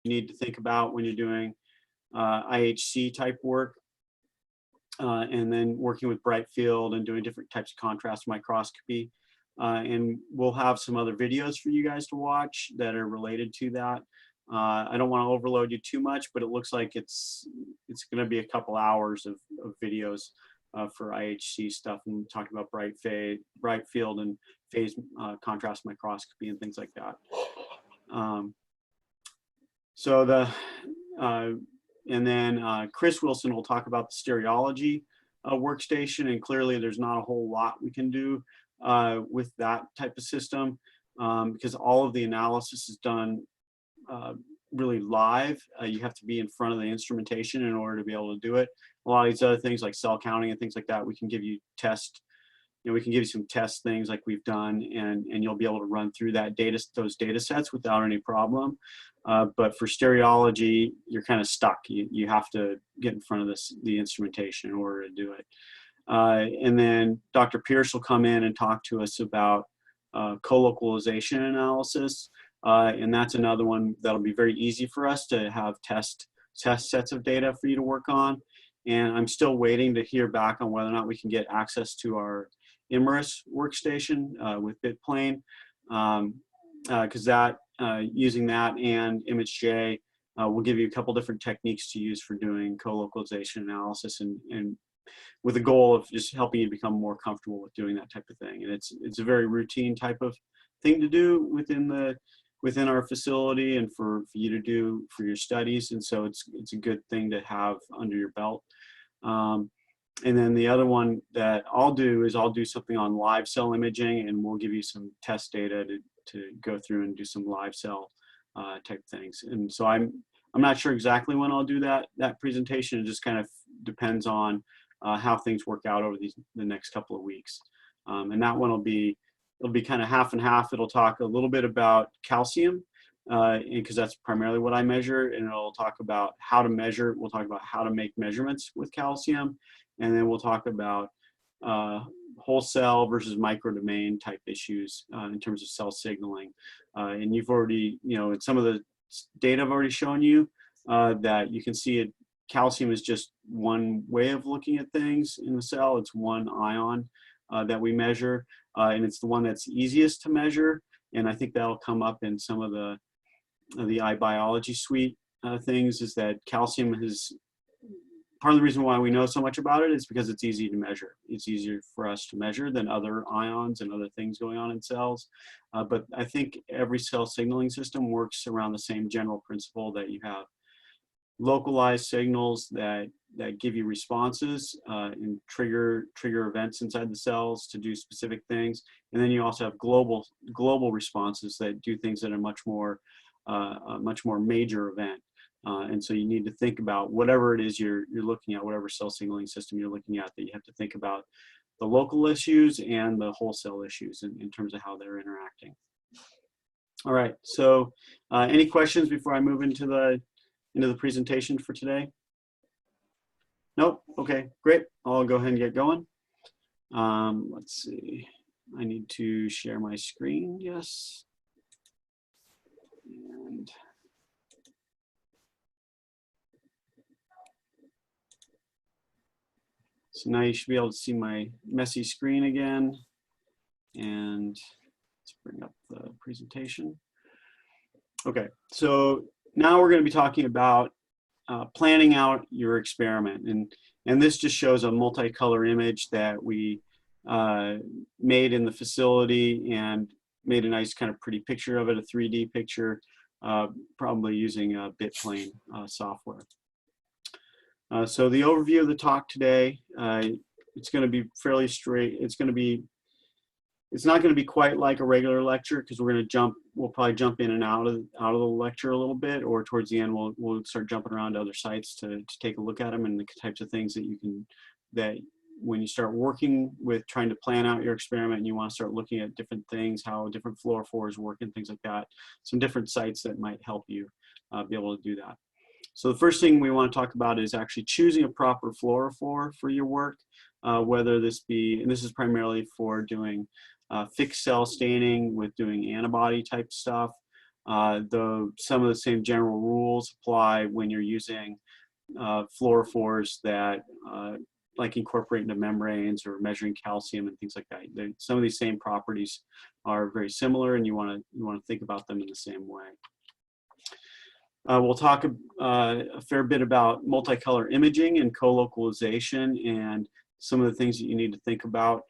you need to think about when you're doing IHC type work, and then working with bright field and doing different types of contrast microscopy. And we'll have some other videos for you guys to watch that are related to that. I don't want to overload you too much, but it looks like it's going to be a couple hours of videos for IHC stuff, and talking about bright field and phase contrast microscopy and things like that. And then Chris Wilson will talk about the stereology workstation, and clearly there's not a whole lot we can do with that type of system, because all of the analysis is done really live. You have to be in front of the instrumentation in order to be able to do it. A lot of these other things like cell counting and things like that, we can give you we can give you some test things like we've done, and you'll be able to run through those data sets without any problem. But for stereology, you're kind of stuck. You have to get in front of the instrumentation in order to do it. And then Dr. Pierce will come in and talk to us about co-localization analysis. And that's another one that'll be very easy for us to have test sets of data for you to work on. And I'm still waiting to hear back on whether or not we can get access to our Imerys workstation with BitPlane, because using that and ImageJ will give you a couple different techniques to use for doing co-localization analysis, and with the goal of just helping you become more comfortable with doing that type of thing. And it's a very routine type of thing to do within our facility and for you to do for your studies. And so it's a good thing to have under your belt. And then the other one that I'll do is I'll do something on live cell imaging, and we'll give you some test data to go through and do some live cell type things. And so I'm not sure exactly when I'll do that presentation. It just kind of depends on how things work out over the next couple of weeks. And that one it'll be kind of half and half. It'll talk a little bit about calcium, because that's primarily what I measure, and it'll talk about how to measure. We'll talk about how to make measurements with calcium, and then we'll talk about whole cell versus microdomain type issues in terms of cell signaling. And you've already, in some of the data I've already shown you, that you can see it. Calcium is just one way of looking at things in the cell. It's one ion that we measure, and it's the one that's easiest to measure. And I think that'll come up in some of the iBiology suite things, is that calcium is part of the reason why we know so much about it is because it's easy to measure. It's easier for us to measure than other ions and other things going on in cells. But I think every cell signaling system works around the same general principle, that you have localized signals that give you responses and trigger events inside the cells to do specific things. And then you also have global responses that do things that are a much more major event. And so you need to think about whatever it is you're looking at, whatever cell signaling system you're looking at, that you have to think about the local issues and the whole cell issues in terms of how they're interacting. All right, so any questions before I move into the presentation for today? Nope, okay, great. I'll go ahead and get going. Let's see, I need to share my screen, yes. And so now you should be able to see my messy screen again. And let's bring up the presentation. Okay, so now we're going to be talking about planning out your experiment. And this just shows a multicolor image that we made in the facility, and made a nice kind of pretty picture of it, a 3D picture, probably using BitPlane software. So the overview of the talk today, it's going to be fairly straight. It's not going to be quite like a regular lecture, because we'll probably jump in and out of the lecture a little bit, or towards the end we'll start jumping around to other sites to take a look at them, and the types of things that when you start working with trying to plan out your experiment and you want to start looking at different things, how different fluorophores work and things like that, some different sites that might help you be able to do that. So the first thing we want to talk about is actually choosing a proper fluorophore for your work, whether this be, and this is primarily for doing fixed cell staining with doing antibody type stuff, Some of the same general rules apply when you're using fluorophores that like incorporate into membranes or measuring calcium and things like that. Some of these same properties are very similar, and you want to think about them in the same way. We'll talk a fair bit about multicolor imaging and co-localization and some of the things that you need to think about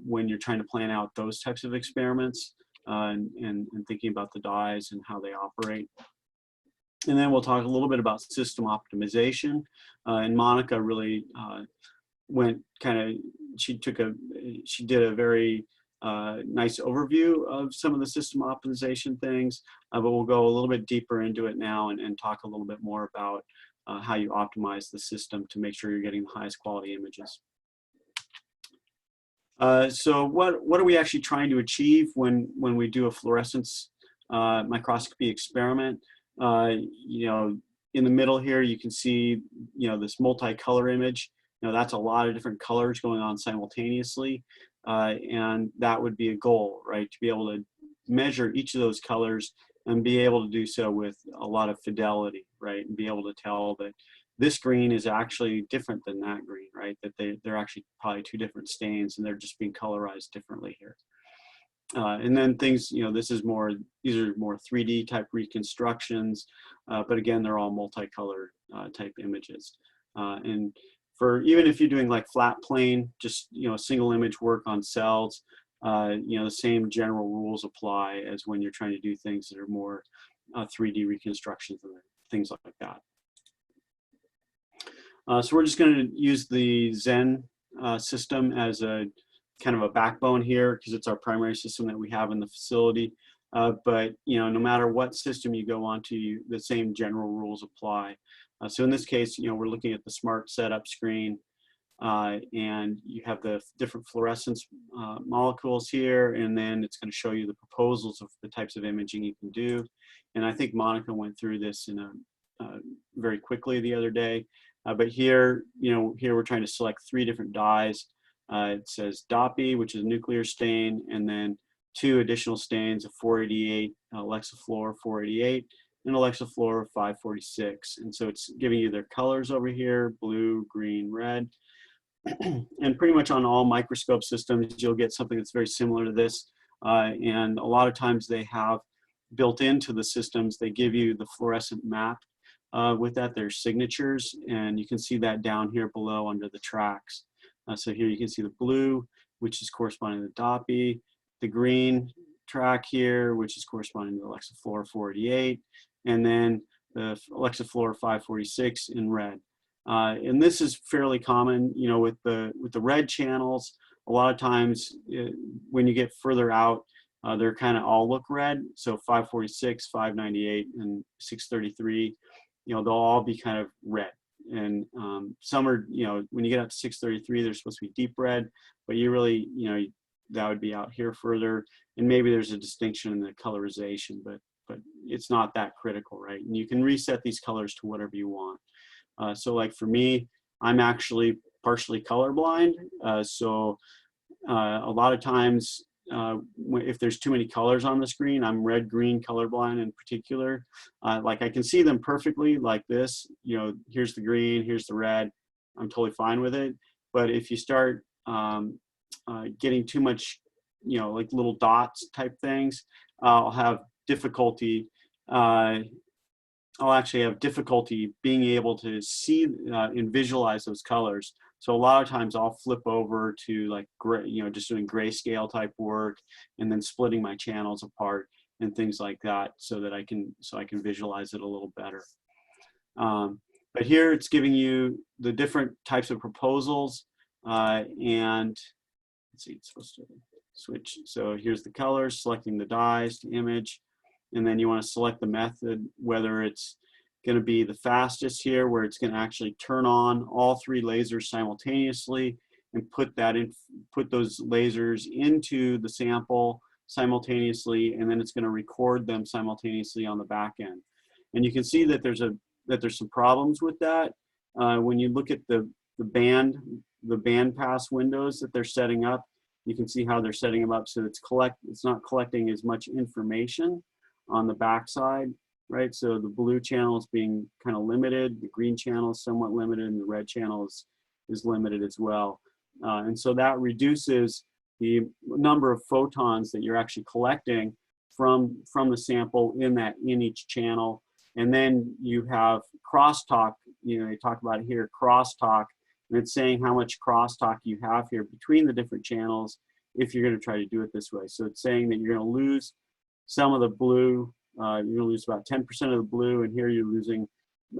when you're trying to plan out those types of experiments and thinking about the dyes and how they operate. And then we'll talk a little bit about system optimization. And Monica really went she did a very nice overview of some of the system optimization things, but we'll go a little bit deeper into it now and talk a little bit more about how you optimize the system to make sure you're getting the highest quality images. So what are we actually trying to achieve when we do a fluorescence microscopy experiment? You know, in the middle here, you can see, you know, this multicolor image. You know, that's a lot of different colors going on simultaneously. And that would be a goal, right? To be able to measure each of those colors and be able to do so with a lot of fidelity, right? And be able to tell that this green is actually different than that green, right? That they're actually probably two different stains and they're just being colorized differently here. And then things, you know, these are more 3D type reconstructions, but again, they're all multicolor type images. And for even if you're doing like flat plane, just, you know, single image work on cells, you know, the same general rules apply as when you're trying to do things that are more 3D reconstructions and things like that. So we're just going to use the Zen system as a kind of a backbone here because it's our primary system that we have in the facility. But you know, no matter what system you go onto, the same general rules apply. So in this case, you know, we're looking at the smart setup screen, and you have the different fluorescence molecules here, and then it's going to show you the proposals of the types of imaging you can do. And I think Monica went through this in very quickly the other day. But here, you know, here we're trying to select 3 different dyes. It says DOPI, which is a nuclear stain, and then 2 additional stains of 488, Lexafluor 488, and Lexafluor 546. And so it's giving you their colors over here, blue, green, red. And pretty much on all microscope systems, you'll get something that's very similar to this. And a lot of times they have built into the systems, they give you the fluorescent map. With that, there's signatures, and you can see that down here below under the tracks. So here you can see the blue, which is corresponding to the DOPI, the green track here, which is corresponding to the Lexafluor 488, and then the Lexafluor 546 in red. And this is fairly common, you know, with the red channels. A lot of times when you get further out, they're kind of all look red. So 546, 598, and 633, you know, they'll all be kind of red. And some are, you know, when you get up to 633, they're supposed to be deep red, but you really, you know, that would be out here further. And maybe there's a distinction in the colorization, but it's not that critical, right? And you can reset these colors to whatever you want. So like for me, I'm actually partially colorblind. So a lot of times, if there's too many colors on the screen, I'm red-green colorblind in particular. Like I can see them perfectly like this, you know, here's the green, here's the red, I'm totally fine with it. But if you start getting too much, you know, like little dots type things, I'll have difficulty, I'll actually have difficulty being able to see and visualize those colors. So a lot of times I'll flip over to like gray, you know, just doing grayscale type work and then splitting my channels apart and things like that so that I can visualize it a little better. But here it's giving you the different types of proposals and let's see, it's supposed to switch. So here's the colors, selecting the dyes to image, and then you want to select the method, whether it's going to be the fastest here, where it's going to actually turn on all 3 lasers simultaneously and put those lasers into the sample simultaneously, and then it's going to record them simultaneously on the back end. And you can see that there's some problems with that. When you look at the band pass windows that they're setting up, you can see how they're setting them up so it's not collecting as much information on the back side, right? So the blue channel is being kind of limited, the green channel is somewhat limited, and the red channel is limited as well. And so that reduces the number of photons that you're actually collecting from the sample in each channel. And then you have crosstalk, you know, they talk about it here, crosstalk, and it's saying how much crosstalk you have here between the different channels if you're going to try to do it this way. So it's saying that you're going to lose some of the blue, you're going to lose about 10% of the blue, and here you're losing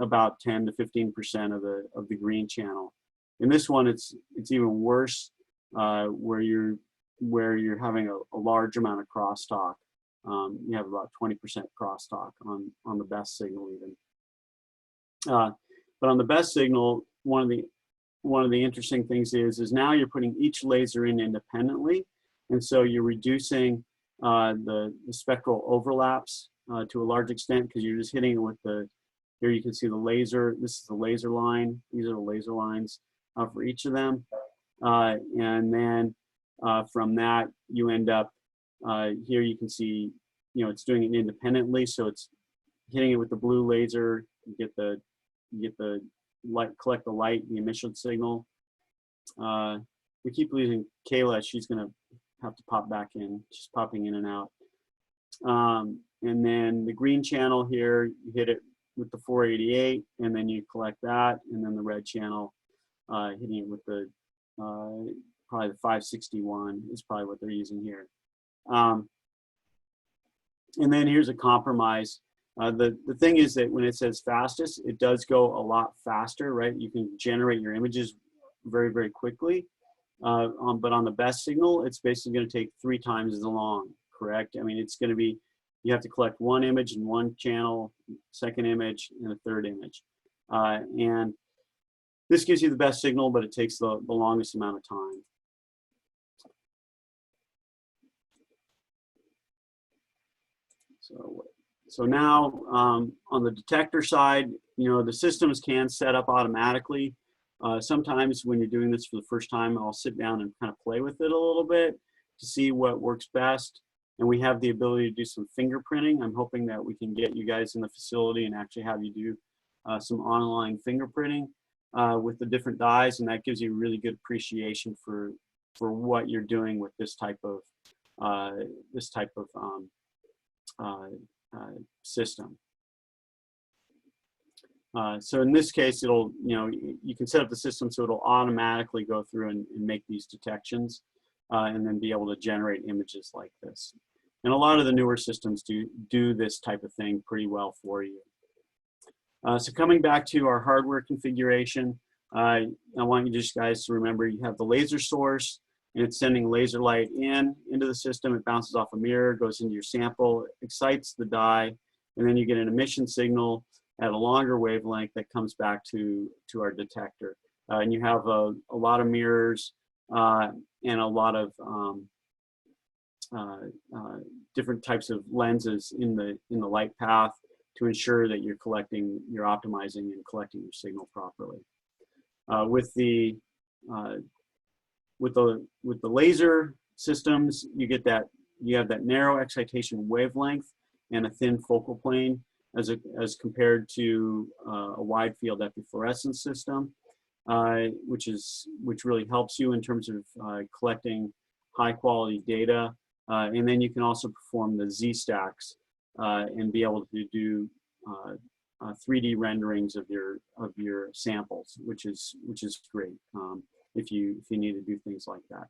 about 10 to 15% of the green channel. In this one, it's even worse, where you're having a large amount of crosstalk. You have about 20% crosstalk on the best signal even. But on the best signal, one of the interesting things is now you're putting each laser in independently, and so you're reducing the spectral overlaps to a large extent, because you're just hitting it with here you can see the laser. This is the laser line. These are the laser lines for each of them. And then from that, you end up, here you can see, you know, it's doing it independently. So it's hitting it with the blue laser, you get the light, collect the light, the emission signal. We keep losing Kayla. She's gonna have to pop back in. She's popping in and out. And then the green channel here, you hit it with the 488, and then you collect that, and then the red channel, hitting it with the probably the 561 is probably what they're using here. And then here's a compromise. The thing is that when it says fastest, it does go a lot faster, right? You can generate your images very, very quickly. But on the best signal, it's basically going to take 3 times as long, correct? I mean, it's going to be, you have to collect one image in one channel, second image, and a third image. And this gives you the best signal, but it takes the longest amount of time. So now on the detector side, you know, the systems can set up automatically. Sometimes when you're doing this for the first time, I'll sit down and kind of play with it a little bit to see what works best. And we have the ability to do some fingerprinting. I'm hoping that we can get you guys in the facility and actually have you do some online fingerprinting with the different dyes, and that gives you a really good appreciation for what you're doing with this type of system. So in this case, it'll, you know, you can set up the system so it'll automatically go through and make these detections and then be able to generate images like this. And a lot of the newer systems do this type of thing pretty well for you. So coming back to our hardware configuration, I want you just guys to remember you have the laser source, and it's sending laser light into the system. It bounces off a mirror, goes into your sample, excites the dye, and then you get an emission signal at a longer wavelength that comes back to our detector. And you have a lot of mirrors and a lot of different types of lenses in the light path to ensure that you're optimizing and collecting your signal properly. With the laser systems, you have that narrow excitation wavelength and a thin focal plane as compared to a wide field epifluorescence system, which really helps you in terms of collecting high quality data. And then you can also perform the Z-stacks and be able to do 3D renderings of your samples, which is great if you need to do things like that.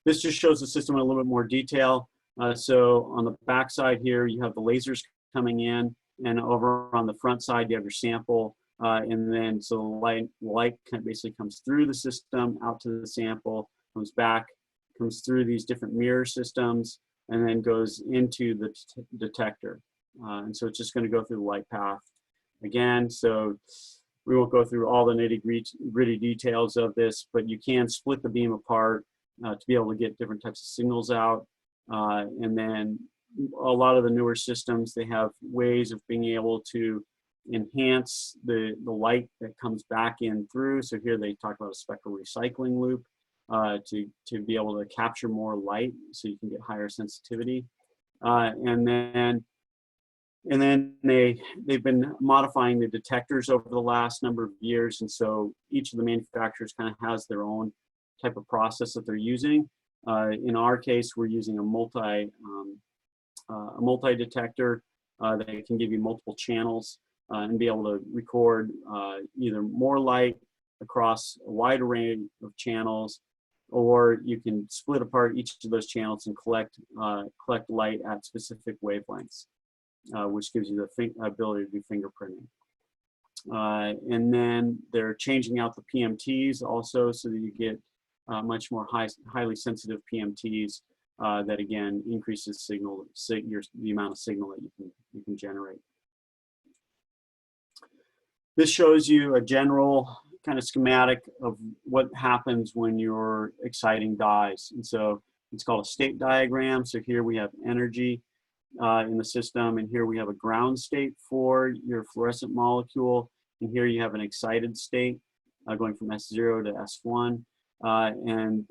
This just shows the system in a little bit more detail. So on the back side here, you have the lasers coming in, and over on the front side, you have your sample. And then so the light basically comes through the system, out to the sample, comes back, comes through these different mirror systems, and then goes into the detector. And so it's just going to go through the light path again. So we won't go through all the nitty-gritty details of this, but you can split the beam apart to be able to get different types of signals out. And then a lot of the newer systems, they have ways of being able to enhance the light that comes back in through. So here they talk about a spectral recycling loop to be able to capture more light so you can get higher sensitivity. And then they've been modifying the detectors over the last number of years, and so each of the manufacturers kind of has their own type of process that they're using. In our case, we're using a multi-detector that can give you multiple channels and be able to record either more light across a wide array of channels, or you can split apart each of those channels and collect light at specific wavelengths, which gives you the ability to do fingerprinting. And then they're changing out the PMTs also, so that you get much more highly sensitive PMTs that again increases the amount of signal that you can generate. This shows you a general kind of schematic of what happens when you're exciting dyes. And so it's called a state diagram. So here we have energy in the system, and here we have a ground state for your fluorescent molecule, and here you have an excited state going from S0 to S1. And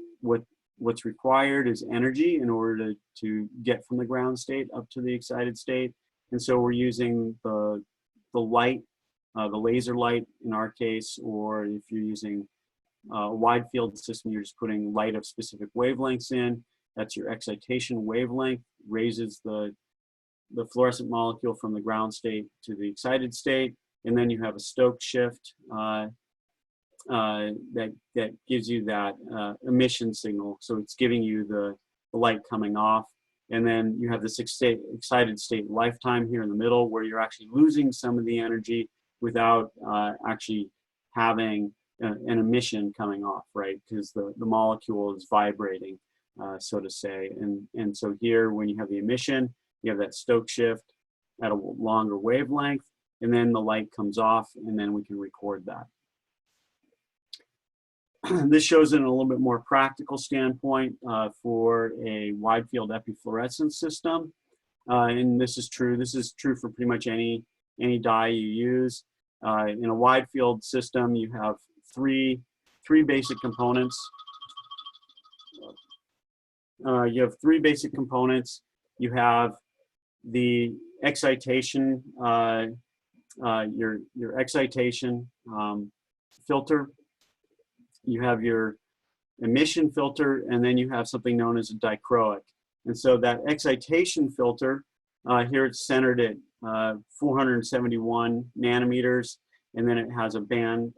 what's required is energy in order to get from the ground state up to the excited state. And so we're using the light, the laser light in our case, or if you're using a wide field system, you're just putting light of specific wavelengths in. That's your excitation wavelength, raises the fluorescent molecule from the ground state to the excited state. And then you have a Stokes shift that gives you that emission signal. So it's giving you the light coming off. And then you have this excited state lifetime here in the middle, where you're actually losing some of the energy without actually having an emission coming off, right? Because the molecule is vibrating, so to say. And so here, when you have the emission, you have that Stokes shift at a longer wavelength, and then the light comes off, and then we can record that. This shows it in a little bit more practical standpoint for a wide field epifluorescence system. And this is true for pretty much any dye you use. In a wide field system, you have three basic components. You have three basic components. You have the excitation, your excitation filter. You have your emission filter, and then you have something known as a dichroic. And so that excitation filter, here it's centered at 471 nanometers, and then it has a band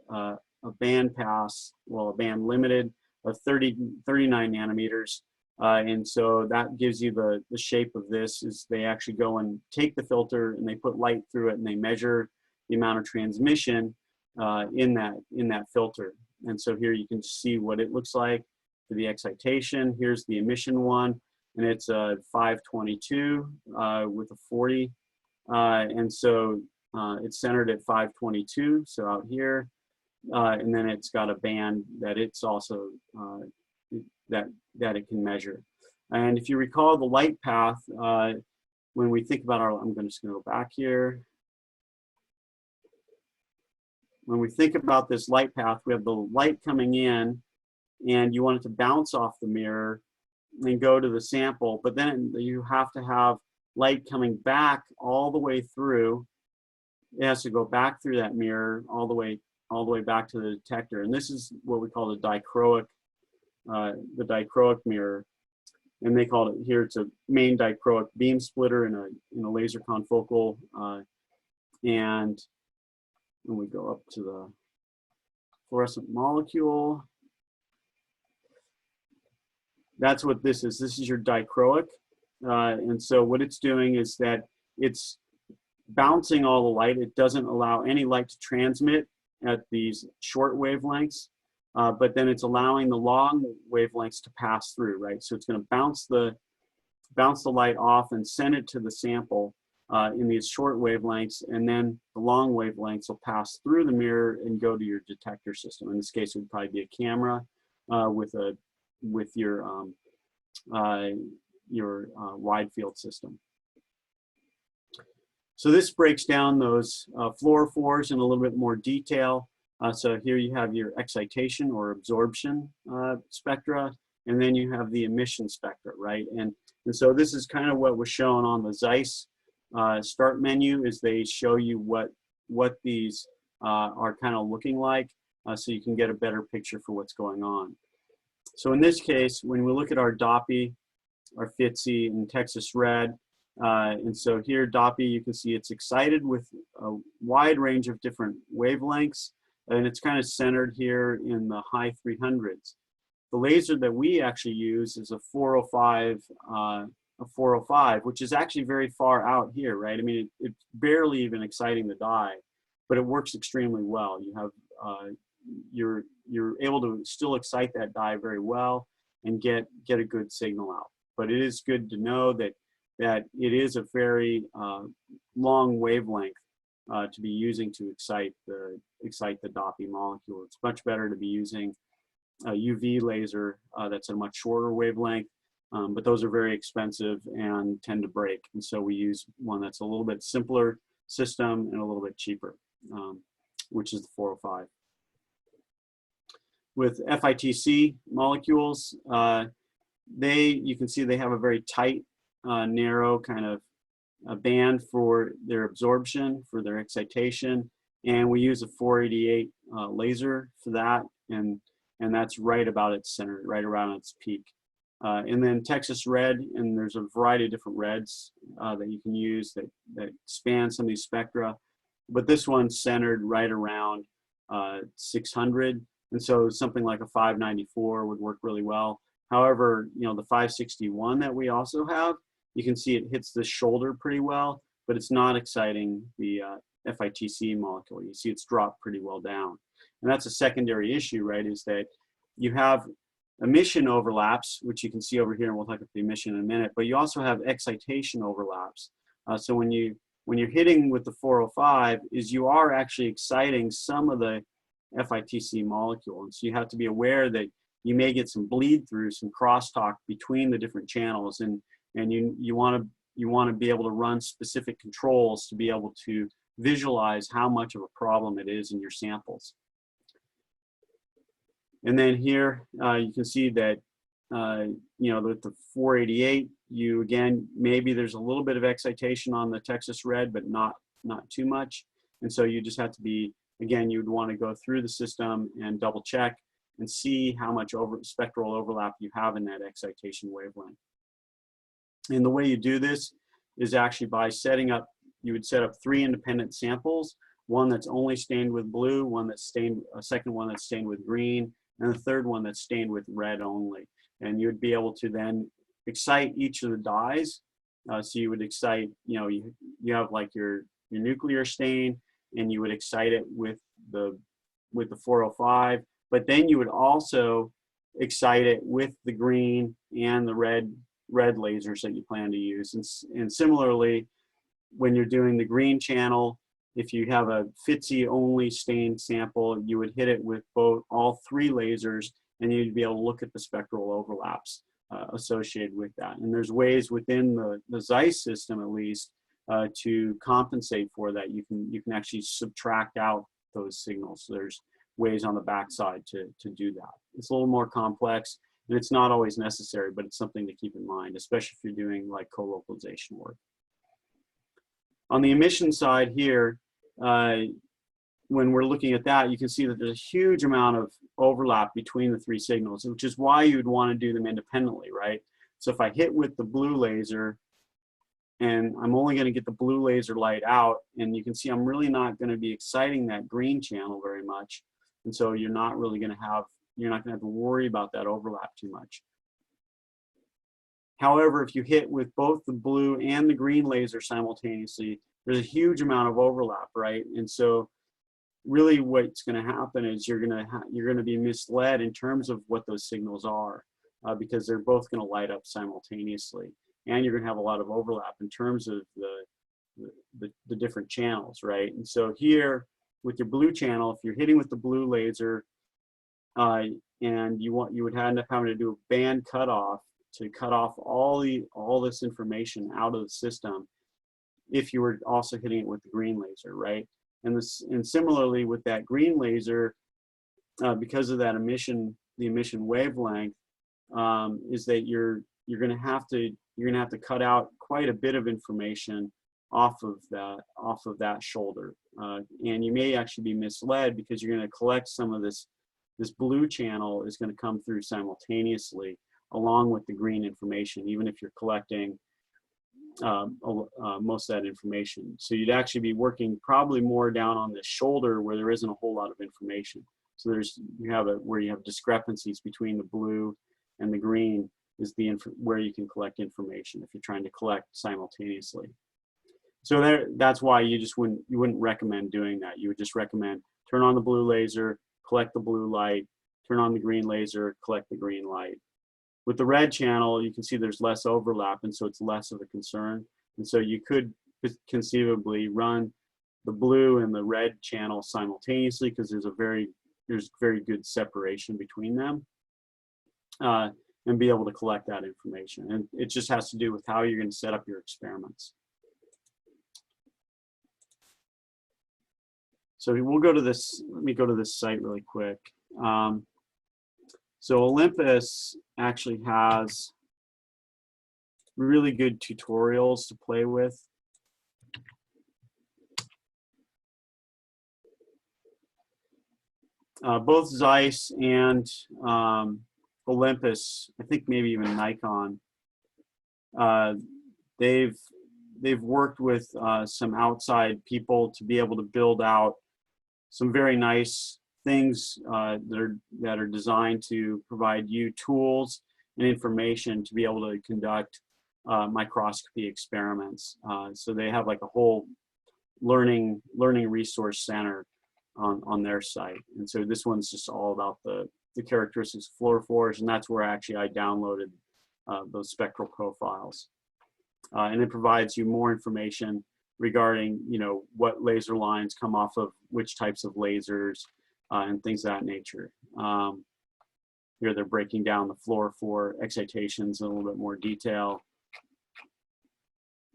pass, well, a band limited of 39 nanometers. And so that gives you the shape of this. Is they actually go and take the filter and they put light through it, and they measure the amount of transmission in that filter. And so here you can see what it looks like for the excitation. Here's the emission one, and it's a 522 with a 40. And so it's centered at 522, so out here. And then it's got a band that it's also, that it can measure. And if you recall the light path, when we think about I'm just gonna go back here. When we think about this light path, we have the light coming in, and you want it to bounce off the mirror and go to the sample, but then you have to have light coming back all the way through. It has to go back through that mirror all the way back to the detector. And this is what we call the dichroic mirror. And they call it here, it's a main dichroic beam splitter in a laser confocal. And when we go up to the fluorescent molecule, that's what this is. This is your dichroic. And so what it's doing is that it's bouncing all the light. It doesn't allow any light to transmit at these short wavelengths, but then it's allowing the long wavelengths to pass through, right? So it's going to bounce the light off and send it to the sample in these short wavelengths, and then the long wavelengths will pass through the mirror and go to your detector system. In this case, it would probably be a camera with your wide field system. So this breaks down those fluorophores in a little bit more detail. So here you have your excitation or absorption spectra. and then you have the emission spectra, right? And so this is kind of what was shown on the Zeiss start menu, is they show you what these are kind of looking like, so you can get a better picture for what's going on. So in this case, when we look at our Doppy, our FITSI, and Texas Red, and so here Doppy, you can see it's excited with a wide range of different wavelengths, and it's kind of centered here in the high 300s. The laser that we actually use is a 405, which is actually very far out here, right? I mean, it's barely even exciting the dye, but it works extremely well. You have you're able to still excite that dye very well and get a good signal out. But it is good to know that it is a very long wavelength to be using to excite the Doppy molecule. It's much better to be using a UV laser that's a much shorter wavelength, but those are very expensive and tend to break. And so we use one that's a little bit simpler system and a little bit cheaper, which is the 405. With FITC molecules, you can see they have a very tight, narrow kind of a band for their absorption, for their excitation, and we use a 488 laser for that, and that's right about its center, right around its peak. And then Texas Red, and there's a variety of different reds that you can use that span some of these spectra, but this one's centered right around 600, and so something like a 594 would work really well. However, you know, the 561 that we also have, you can see it hits the shoulder pretty well, but it's not exciting the FITC molecule. You see it's dropped pretty well down. And that's a secondary issue, right, is that you have emission overlaps, which you can see over here, and we'll talk about the emission in a minute, but you also have excitation overlaps. So when you're hitting with the 405, is you are actually exciting some of the FITC molecule. And so you have to be aware that you may get some bleed through, some crosstalk between the different channels, and you want to be able to run specific controls to be able to visualize how much of a problem it is in your samples. And then here you can see that you know, with the 488, you again, maybe there's a little bit of excitation on the Texas Red, but not too much. And so you just have to be, again, you would want to go through the system and double check and see how much spectral overlap you have in that excitation wavelength. And the way you do this is actually by setting up, you would set up 3 independent samples, one that's only stained with blue, one that's stained, a second one that's stained with green, and the third one that's stained with red only. And you would be able to then excite each of the dyes. So you would excite, you know, you have like your nuclear stain, and you would excite it with the 405, but then you would also excite it with the green and the red lasers that you plan to use. And similarly, when you're doing the green channel, if you have a FITSI only stained sample, you would hit it with all 3 lasers, and you'd be able to look at the spectral overlaps associated with that. And there's ways within the Zeiss system, at least, to compensate for that. You can actually subtract out those signals. So there's ways on the backside to do that. It's a little more complex, and it's not always necessary, but it's something to keep in mind, especially if you're doing like co-localization work. On the emission side here, when we're looking at that, you can see that there's a huge amount of overlap between the 3 signals, which is why you'd want to do them independently, right? So if I hit with the blue laser, and I'm only going to get the blue laser light out, and you can see I'm really not going to be exciting that green channel very much, and so you're not going to have to worry about that overlap too much. However, if you hit with both the blue and the green laser simultaneously, there's a huge amount of overlap, right? And so really what's going to happen is you're going to be misled in terms of what those signals are, because they're both going to light up simultaneously, and you're going to have a lot of overlap in terms of the different channels, right? And so here with your blue channel, if you're hitting with the blue laser, and you would end up having to do a band cutoff to cut off all this information out of the system if you were also hitting it with the green laser, right? And similarly with that green laser, because of that the emission wavelength, is that you're going to have to cut out quite a bit of information off of that shoulder, and you may actually be misled because you're going to collect some of this blue channel is going to come through simultaneously along with the green information, even if you're collecting most of that information. So you'd actually be working probably more down on the shoulder where there isn't a whole lot of information. So where you have discrepancies between the blue and the green is where you can collect information if you're trying to collect simultaneously. So that's why you wouldn't recommend doing that. You would just recommend turn on the blue laser, collect the blue light, turn on the green laser, collect the green light. With the red channel, you can see there's less overlap, and so it's less of a concern. And so you could conceivably run the blue and the red channel simultaneously because there's very good separation between them, and be able to collect that information. And it just has to do with how you're going to set up your experiments. So we'll go to this. Let me go to this site really quick. So Olympus actually has really good tutorials to play with. Both Zeiss and Olympus, I think maybe even Nikon, they've worked with some outside people to be able to build out some very nice things that are designed to provide you tools and information to be able to conduct microscopy experiments. So they have like a whole learning resource center on their site. And so this one's just all about the characteristics of fluorophores, and that's where actually I downloaded those spectral profiles. And it provides you more information regarding, what laser lines come off of which types of lasers, and things of that nature. Here they're breaking down the fluorophore excitations in a little bit more detail.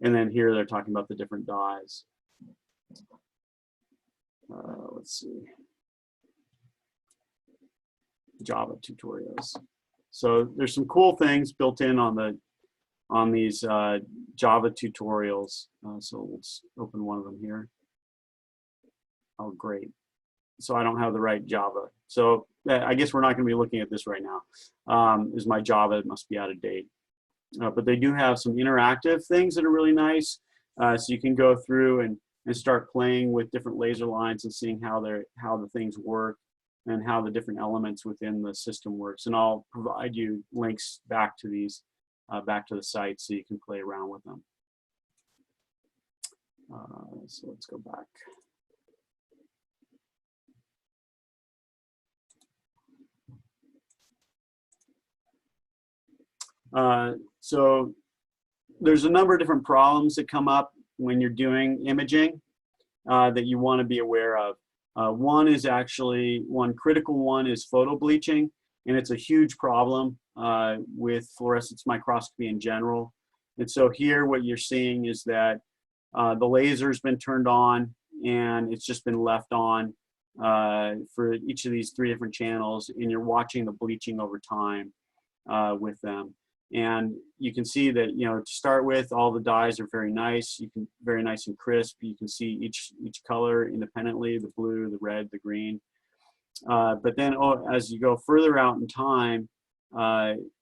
And then here they're talking about the different dyes. Let's see. Java tutorials. So there's some cool things built in on these Java tutorials. So let's open one of them here. Oh, great. So I don't have the right Java. So I guess we're not going to be looking at this right now. Is my Java, it must be out of date. But they do have some interactive things that are really nice. So you can go through and start playing with different laser lines and seeing how the things work and how the different elements within the system works. And I'll provide you links back to these, back to the site so you can play around with them. So let's go back. So there's a number of different problems that come up when you're doing imaging that you want to be aware of. One critical one is photo bleaching, and it's a huge problem with fluorescence microscopy in general. And so here what you're seeing is that the laser's been turned on and it's just been left on for each of these 3 different channels, and you're watching the bleaching over time with them. And you can see that, to start with, all the dyes are very nice. Very nice and crisp. You can see each color independently: the blue, the red, the green. But then, as you go further out in time,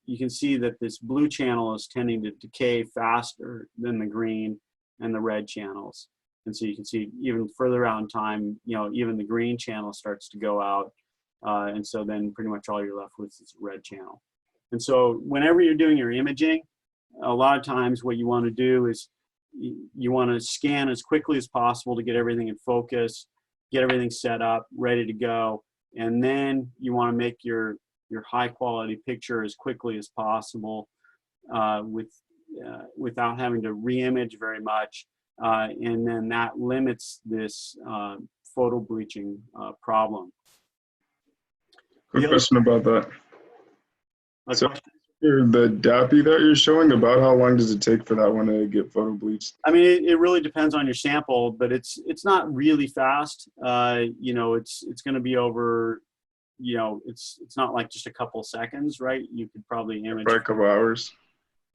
you can see that this blue channel is tending to decay faster than the green and the red channels. And so you can see even further out in time, even the green channel starts to go out. And so then pretty much all you're left with is the red channel. And so whenever you're doing your imaging, a lot of times what you want to do is you want to scan as quickly as possible to get everything in focus, get everything set up, ready to go. And then you want to make your high quality picture as quickly as possible without having to re-image very much. And then that limits this photo bleaching problem. Quick question about that. So for the DAPI that you're showing, about how long does it take for that one to get photo bleached? I mean, it really depends on your sample, but it's not really fast. It's going to be over you know, it's not like just a couple seconds, right? You could probably image, Probably a couple hours.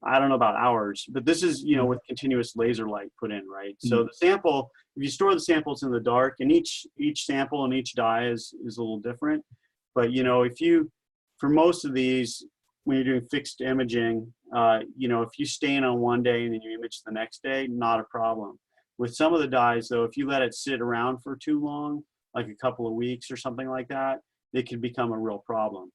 I don't know about hours, but this is, you know, with continuous laser light put in, right? So Mhm. the sample, if you store the samples in the dark, and each sample and each dye is a little different, but you know, if you, for most of these, when you're doing fixed imaging, you know, if you stain on one day and then you image the next day, not a problem. With some of the dyes, though, if you let it sit around for too long, like a couple of weeks or something like that, it can become a real problem.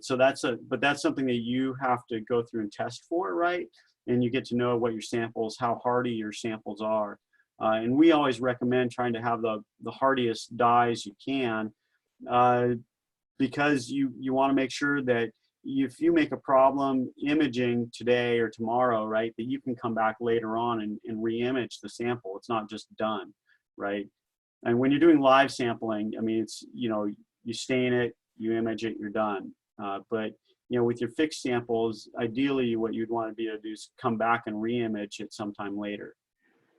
So but that's something that you have to go through and test for, right? And you get to know what your samples, how hardy your samples are. And we always recommend trying to have the hardiest dyes you can, uh, because you want to make sure that if you make a problem imaging today or tomorrow, right, that you can come back later on and re-image the sample. It's not just done, right? And when you're doing live sampling, I mean, it's, you know, you stain it, you image it, you're done. But, you know, with your fixed samples, ideally what you'd want to be able to do is come back and re-image it sometime later.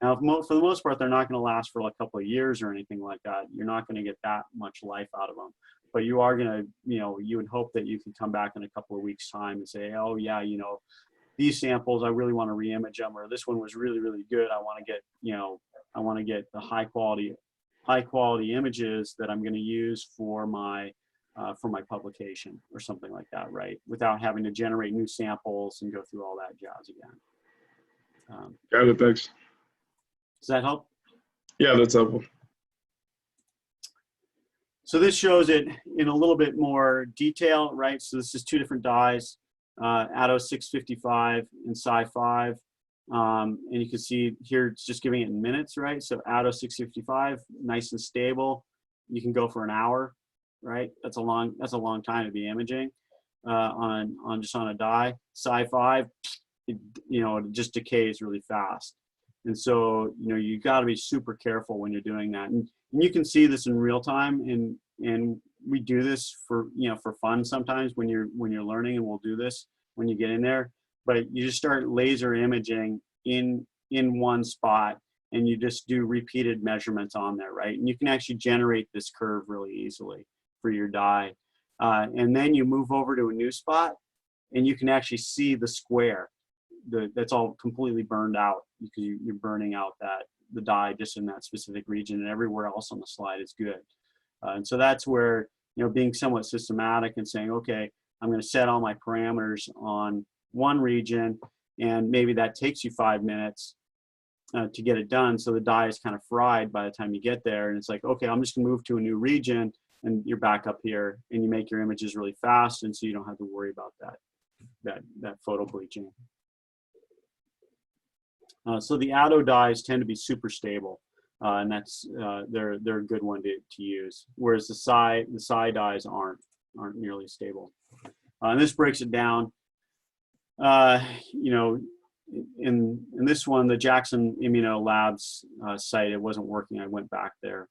Now, for the most part, they're not going to last for like a couple of years or anything like that. You're not going to get that much life out of them. But you are going to, you know, you would hope that you can come back in a couple of weeks' time and say, oh, yeah, you know, these samples, I really want to re-image them, or this one was really, really good. I want to get, you know, I want to get the high quality images that I'm going to use for my publication or something like that, right? Without having to generate new samples and go through all that jazz again. Got it. Thanks. Does that help? Yeah, that's helpful. So this shows it in a little bit more detail, right? So this is two different dyes, Atto 655 and Sci5. And you can see here it's just giving it in minutes, right? So Atto 655, nice and stable. You can go for an hour, right? That's a long time to be imaging just on a dye. Sci5, you know, it just decays really fast. And so, you know, you got to be super careful when you're doing that. And you can see this in real time. And we do this for, you know, for fun sometimes when you're learning, and we'll do this when you get in there. But you just start laser imaging in one spot, and you just do repeated measurements on there, right? And you can actually generate this curve really easily for your dye. And then you move over to a new spot, and you can actually see the square that's all completely burned out, because you're burning out the dye just in that specific region, and everywhere else on the slide is good. And so that's where, you know, being somewhat systematic and saying, okay, I'm going to set all my parameters on one region, and maybe that takes you 5 minutes to get it done. So the dye is kind of fried by the time you get there, and it's like, okay, I'm just going to move to a new region, and you're back up here, and you make your images really fast, and so you don't have to worry about that photo bleaching. So the Atto dyes tend to be super stable, and that's they're a good one to use. Whereas the Sci dyes aren't nearly stable. And this breaks it down. You know, in this one, the Jackson Immuno Labs site, it wasn't working. I went back there,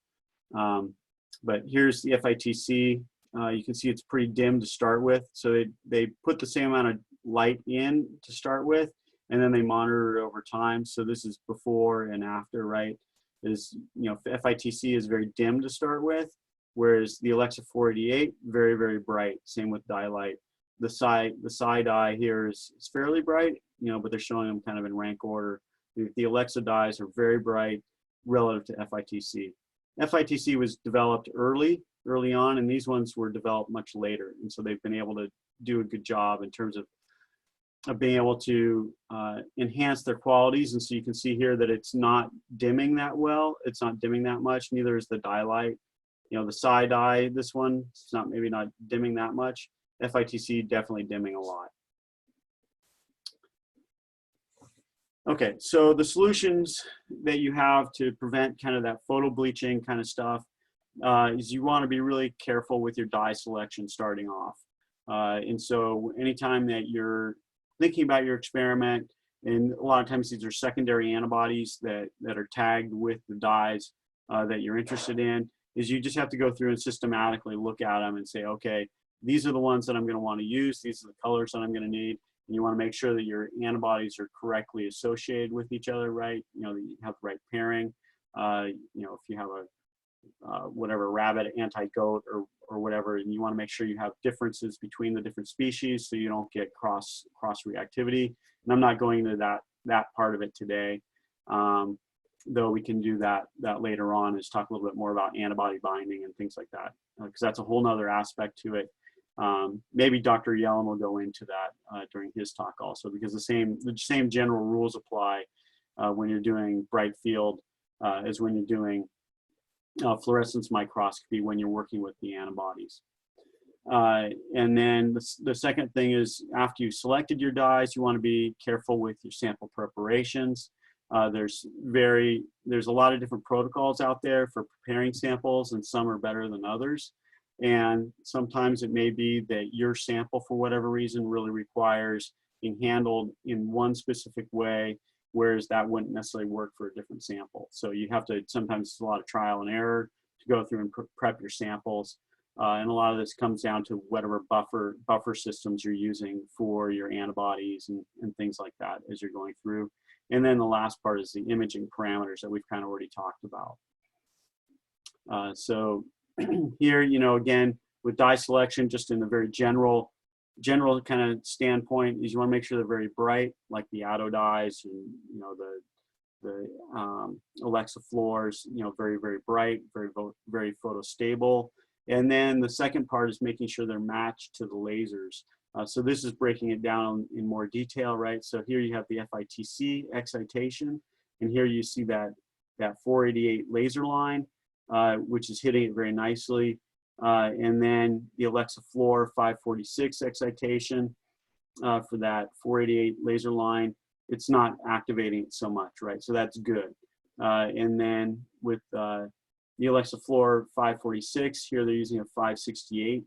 but here's the FITC. You can see it's pretty dim to start with. So they put the same amount of light in to start with, and then they monitor it over time. So this is before and after, right? You know, FITC is very dim to start with, whereas the Alexa 488, very, very bright. Same with dye light. The Sci dye here is fairly bright, you know, but they're showing them kind of in rank order. The Alexa dyes are very bright relative to FITC. FITC was developed early on, and these ones were developed much later. And so they've been able to do a good job in terms of being able to enhance their qualities. And so you can see here that it's not dimming that well. It's not dimming that much. Neither is the dye light. You know, the Sci dye, this one, it's maybe not dimming that much. FITC definitely dimming a lot. Okay, so the solutions that you have to prevent kind of that photo bleaching kind of stuff is you want to be really careful with your dye selection starting off. And so anytime that you're thinking about your experiment, and a lot of times these are secondary antibodies that are tagged with the dyes that you're interested in, is you just have to go through and systematically look at them and say, okay, these are the ones that I'm going to want to use. These are the colors that I'm going to need. And you want to make sure that your antibodies are correctly associated with each other, right? You know, that you have the right pairing. You know, if you have whatever, rabbit, anti-goat, or whatever, and you want to make sure you have differences between the different species so you don't get cross reactivity. And I'm not going into that part of it today, though we can do that later on, is talk a little bit more about antibody binding and things like that, because that's a whole nother aspect to it. Maybe Dr. Yellen will go into that during his talk also, because the same general rules apply when you're doing bright field as when you're doing fluorescence microscopy when you're working with the antibodies. And then the second thing is, after you've selected your dyes, you want to be careful with your sample preparations. There's a lot of different protocols out there for preparing samples, and some are better than others. And sometimes it may be that your sample, for whatever reason, really requires being handled in one specific way, whereas that wouldn't necessarily work for a different sample. So you have to, sometimes it's a lot of trial and error to go through and prep your samples. And a lot of this comes down to whatever buffer systems you're using for your antibodies and things like that as you're going through. And then the last part is the imaging parameters that we've kind of already talked about. So here, again, with dye selection, just in the very general kind of standpoint, is you want to make sure they're very bright, like the Atto dyes, and the Alexa fluors, very, very bright, very photostable. And then the second part is making sure they're matched to the lasers. So this is breaking it down in more detail, right? So here you have the FITC excitation, and here you see that 488 laser line, which is hitting it very nicely. And then the Alexa fluor 546 excitation for that 488 laser line, it's not activating it so much, right? So that's good. And then with the Alexa fluor 546, here they're using a 568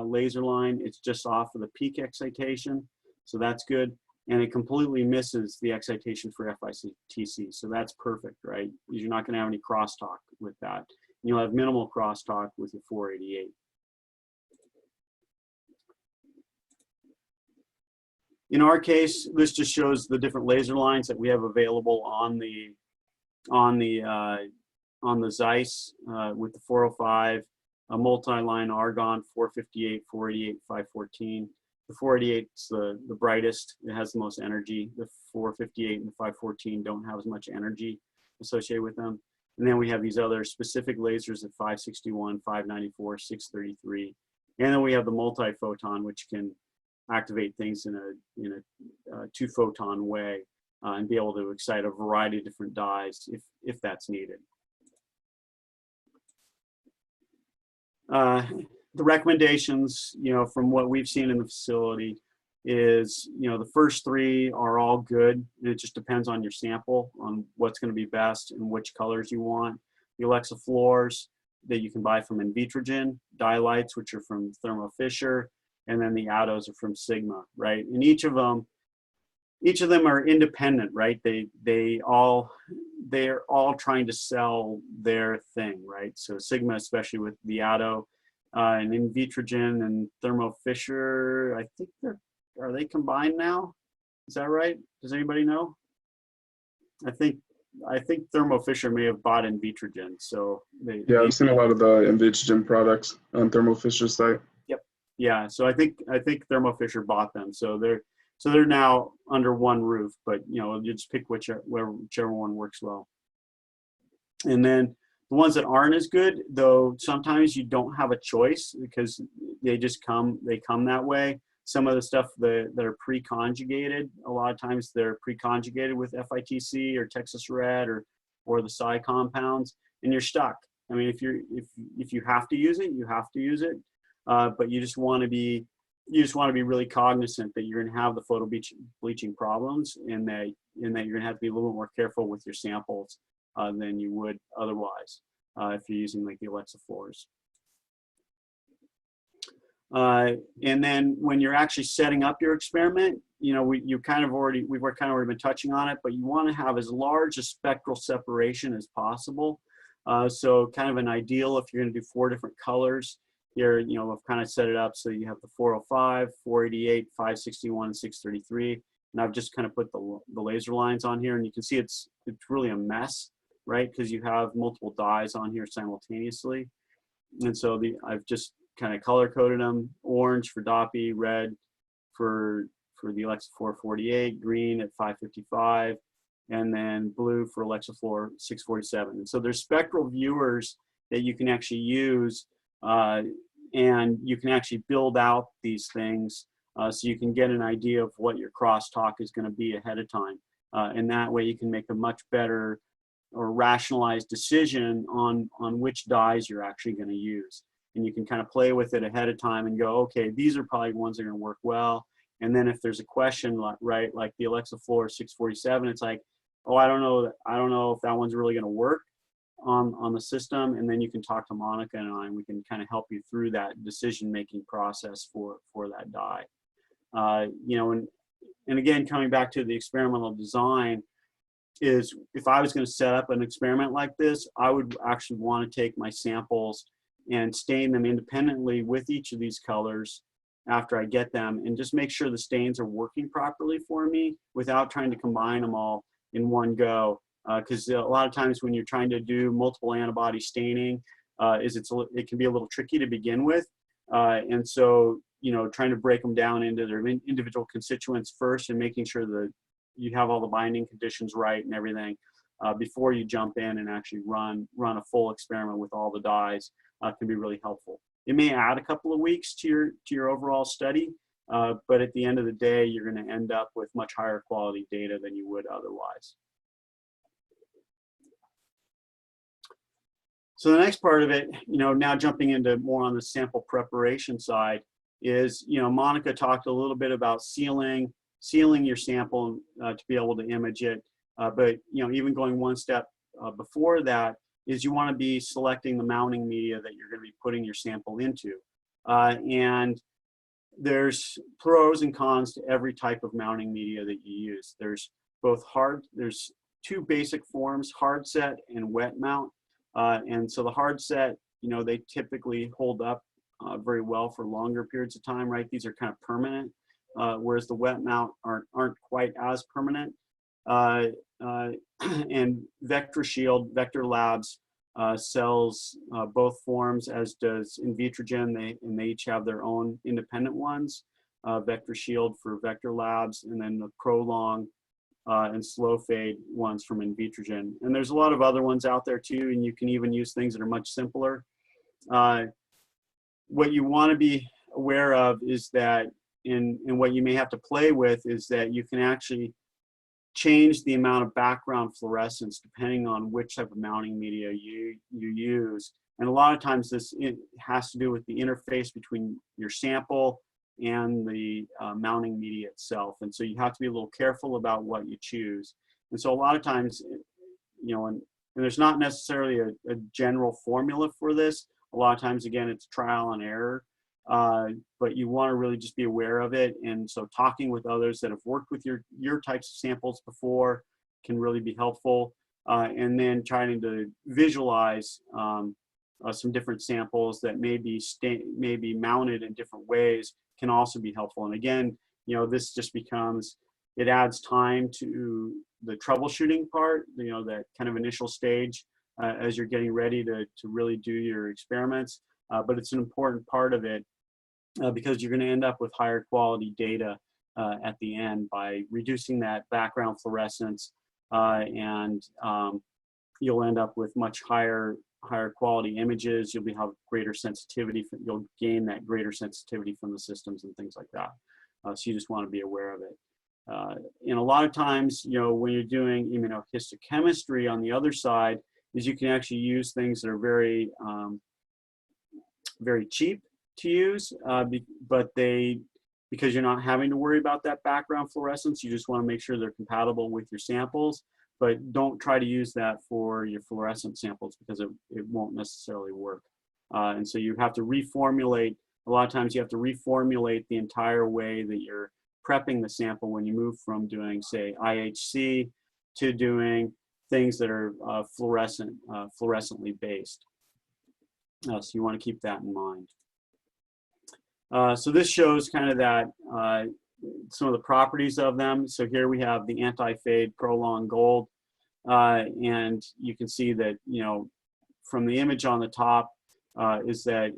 laser line. It's just off of the peak excitation, so that's good. And it completely misses the excitation for FITC, so that's perfect, right? You're not going to have any crosstalk with that. You'll have minimal crosstalk with your 488. In our case, this just shows the different laser lines that we have available on the Zeiss with the 405, a multi-line argon 458, 488, 514. The 488 is the brightest. It has the most energy. The 458 and the 514 don't have as much energy associated with them. And then we have these other specific lasers at 561, 594, 633. And then we have the multi-photon, which can activate things in a 2-photon way and be able to excite a variety of different dyes if that's needed. The recommendations, from what we've seen in the facility is, the first 3 are all good. And it just depends on your sample, on what's going to be best and which colors you want. The Alexa fluors that you can buy from Invitrogen, dye lights, which are from Thermo Fisher, and then the Attos are from Sigma, right? And each of them are independent, right? They're all trying to sell their thing, right? So Sigma, especially with the Atto, and Invitrogen and Thermo Fisher, I think are they combined now? Is that right? Does anybody know? I think Thermo Fisher may have bought Invitrogen. So I've seen a lot of the Invitrogen products on Thermo Fisher's site. Yep. Yeah. So I think Thermo Fisher bought them. So they're now under one roof. But you just pick whichever one works well. And then the ones that aren't as good, though, sometimes you don't have a choice because they come that way. Some of the stuff that are pre-conjugated, a lot of times they're pre-conjugated with FITC or Texas Red or the Psi compounds, and you're stuck. I mean, if you have to use it, you have to use it. But you just want to be really cognizant that you're going to have the photo bleaching problems, and that you're going to have to be a little bit more careful with your samples than you would otherwise if you're using like the Alexa fluors. And then when you're actually setting up your experiment, we've kind of already been touching on it, but you want to have as large a spectral separation as possible. So kind of an ideal, if you're going to do 4 different colors here, I've kind of set it up so you have the 405, 488, 561, and 633. And I've just kind of put the laser lines on here, and you can see it's really a mess. right? Because you have multiple dyes on here simultaneously. And so I've just kind of color coded them: orange for DOPI, red for the Alexa 448, green at 555, and then blue for Alexa 647. And so there's spectral viewers that you can actually use, and you can actually build out these things so you can get an idea of what your crosstalk is going to be ahead of time. And that way you can make a much better or rationalized decision on which dyes you're actually going to use. And you can kind of play with it ahead of time and go, okay, these are probably ones that are going to work well. And then if there's a question, right, like the Alexa 647, it's like, oh, I don't know if that one's really going to work on the system. And then you can talk to Monica and I, and we can kind of help you through that decision-making process for that dye. You know, and again, coming back to the experimental design, is if I was going to set up an experiment like this, I would actually want to take my samples and stain them independently with each of these colors after I get them, and just make sure the stains are working properly for me without trying to combine them all in one go. Because a lot of times when you're trying to do multiple antibody staining, it can be a little tricky to begin with. And so, you know, trying to break them down into their individual constituents first, and making sure that you have all the binding conditions right and everything before you jump in and actually run a full experiment with all the dyes can be really helpful. It may add a couple of weeks to your overall study, but at the end of the day, you're going to end up with much higher quality data than you would otherwise. So the next part of it, you know, now jumping into more on the sample preparation side, is, you know, Monica talked a little bit about sealing your sample to be able to image it. But, you know, even going one step before that is you want to be selecting the mounting media that you're going to be putting your sample into. And there's pros and cons to every type of mounting media that you use. There's two basic forms, hard set and wet mount. And so the hard set, you know, they typically hold up very well for longer periods of time, right? These are kind of permanent, whereas the wet mount aren't quite as permanent. And Vector Labs sells both forms, as does Invitrogen. And they each have their own independent ones. Vector Shield for Vector Labs, and then the Prolong and Slow Fade ones from Invitrogen. And there's a lot of other ones out there too, and you can even use things that are much simpler. What you want to be aware of is that, and what you may have to play with, is that you can actually change the amount of background fluorescence depending on which type of mounting media you use. And a lot of times it has to do with the interface between your sample and the mounting media itself. And so you have to be a little careful about what you choose. And so a lot of times, you know, and there's not necessarily a general formula for this. A lot of times, again, it's trial and error. But you want to really just be aware of it. And so talking with others that have worked with your types of samples before can really be helpful. And then trying to visualize some different samples that may be mounted in different ways can also be helpful. And again, you know, this just becomes, it adds time to the troubleshooting part, you know, that kind of initial stage as you're getting ready to really do your experiments. But it's an important part of it because you're going to end up with higher quality data at the end by reducing that background fluorescence, and you'll end up with much higher quality images. You'll have greater sensitivity. You'll gain that greater sensitivity from the systems and things like that. So you just want to be aware of it. And a lot of times, you know, when you're doing immunohistochemistry on the other side, is you can actually use things that are very very cheap to use, but because you're not having to worry about that background fluorescence, you just want to make sure they're compatible with your samples. But don't try to use that for your fluorescent samples because it won't necessarily work. And so you have to reformulate. A lot of times you have to reformulate the entire way that you're prepping the sample when you move from doing, say, IHC to doing things that are fluorescently based. So you want to keep that in mind. So this shows kind of that some of the properties of them. So here we have the anti-fade Prolong Gold. and you can see that, from the image on the top, is that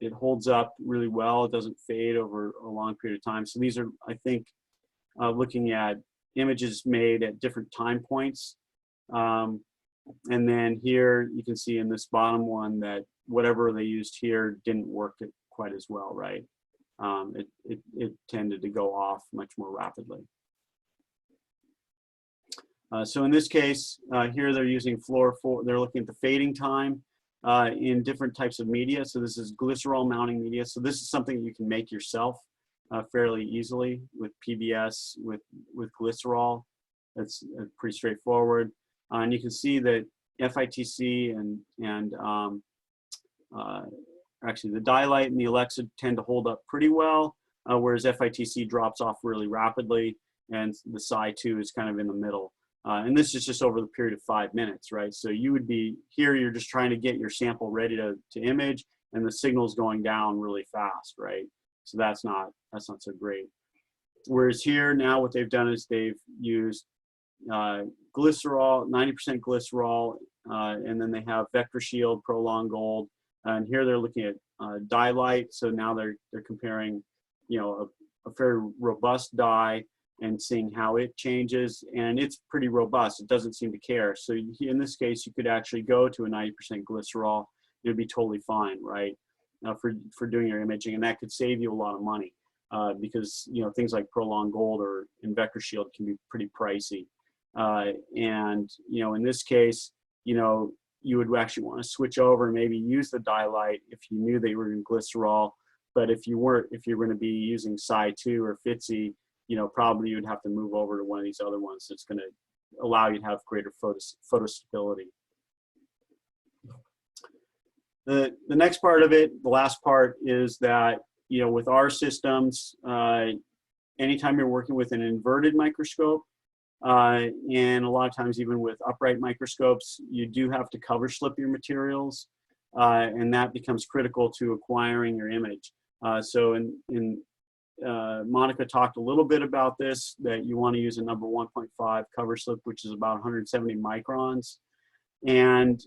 it holds up really well. It doesn't fade over a long period of time. So these are, I think, looking at images made at different time points. And then here you can see in this bottom one that whatever they used here didn't work quite as well, right? It tended to go off much more rapidly. So in this case, here they're using they're looking at the fading time in different types of media. So this is glycerol mounting media. So this is something you can make yourself fairly easily with PBS, with glycerol. That's pretty straightforward. And you can see that FITC and actually the Dialight and the Alexa tend to hold up pretty well, whereas FITC drops off really rapidly, and the Psi-2 is kind of in the middle. And this is just over the period of 5 minutes, right? So you would be here, you're just trying to get your sample ready to image, and the signal's going down really fast, right? So that's not so great. Whereas here now what they've done is they've used glycerol, 90% glycerol, and then they have Vector Shield, Prolong Gold, and here they're looking at Dialight. So now they're comparing, a very robust dye and seeing how it changes, and it's pretty robust. It doesn't seem to care. So in this case, you could actually go to a 90% glycerol. It'd be totally fine, right? For doing your imaging, and that could save you a lot of money because things like Prolong Gold or in Vector Shield can be pretty pricey. And in this case, you would actually want to switch over and maybe use the Dialight if you knew they were in glycerol. But if you're going to be using Psi-2 or FITC, probably you'd have to move over to one of these other ones that's going to allow you to have greater photo stability. The next part of it, the last part, is that with our systems, anytime you're working with an inverted microscope, and a lot of times even with upright microscopes, you do have to cover slip your materials, and that becomes critical to acquiring your image. So Monica talked a little bit about this, that you want to use a number 1.5 cover slip, which is about 170 microns. And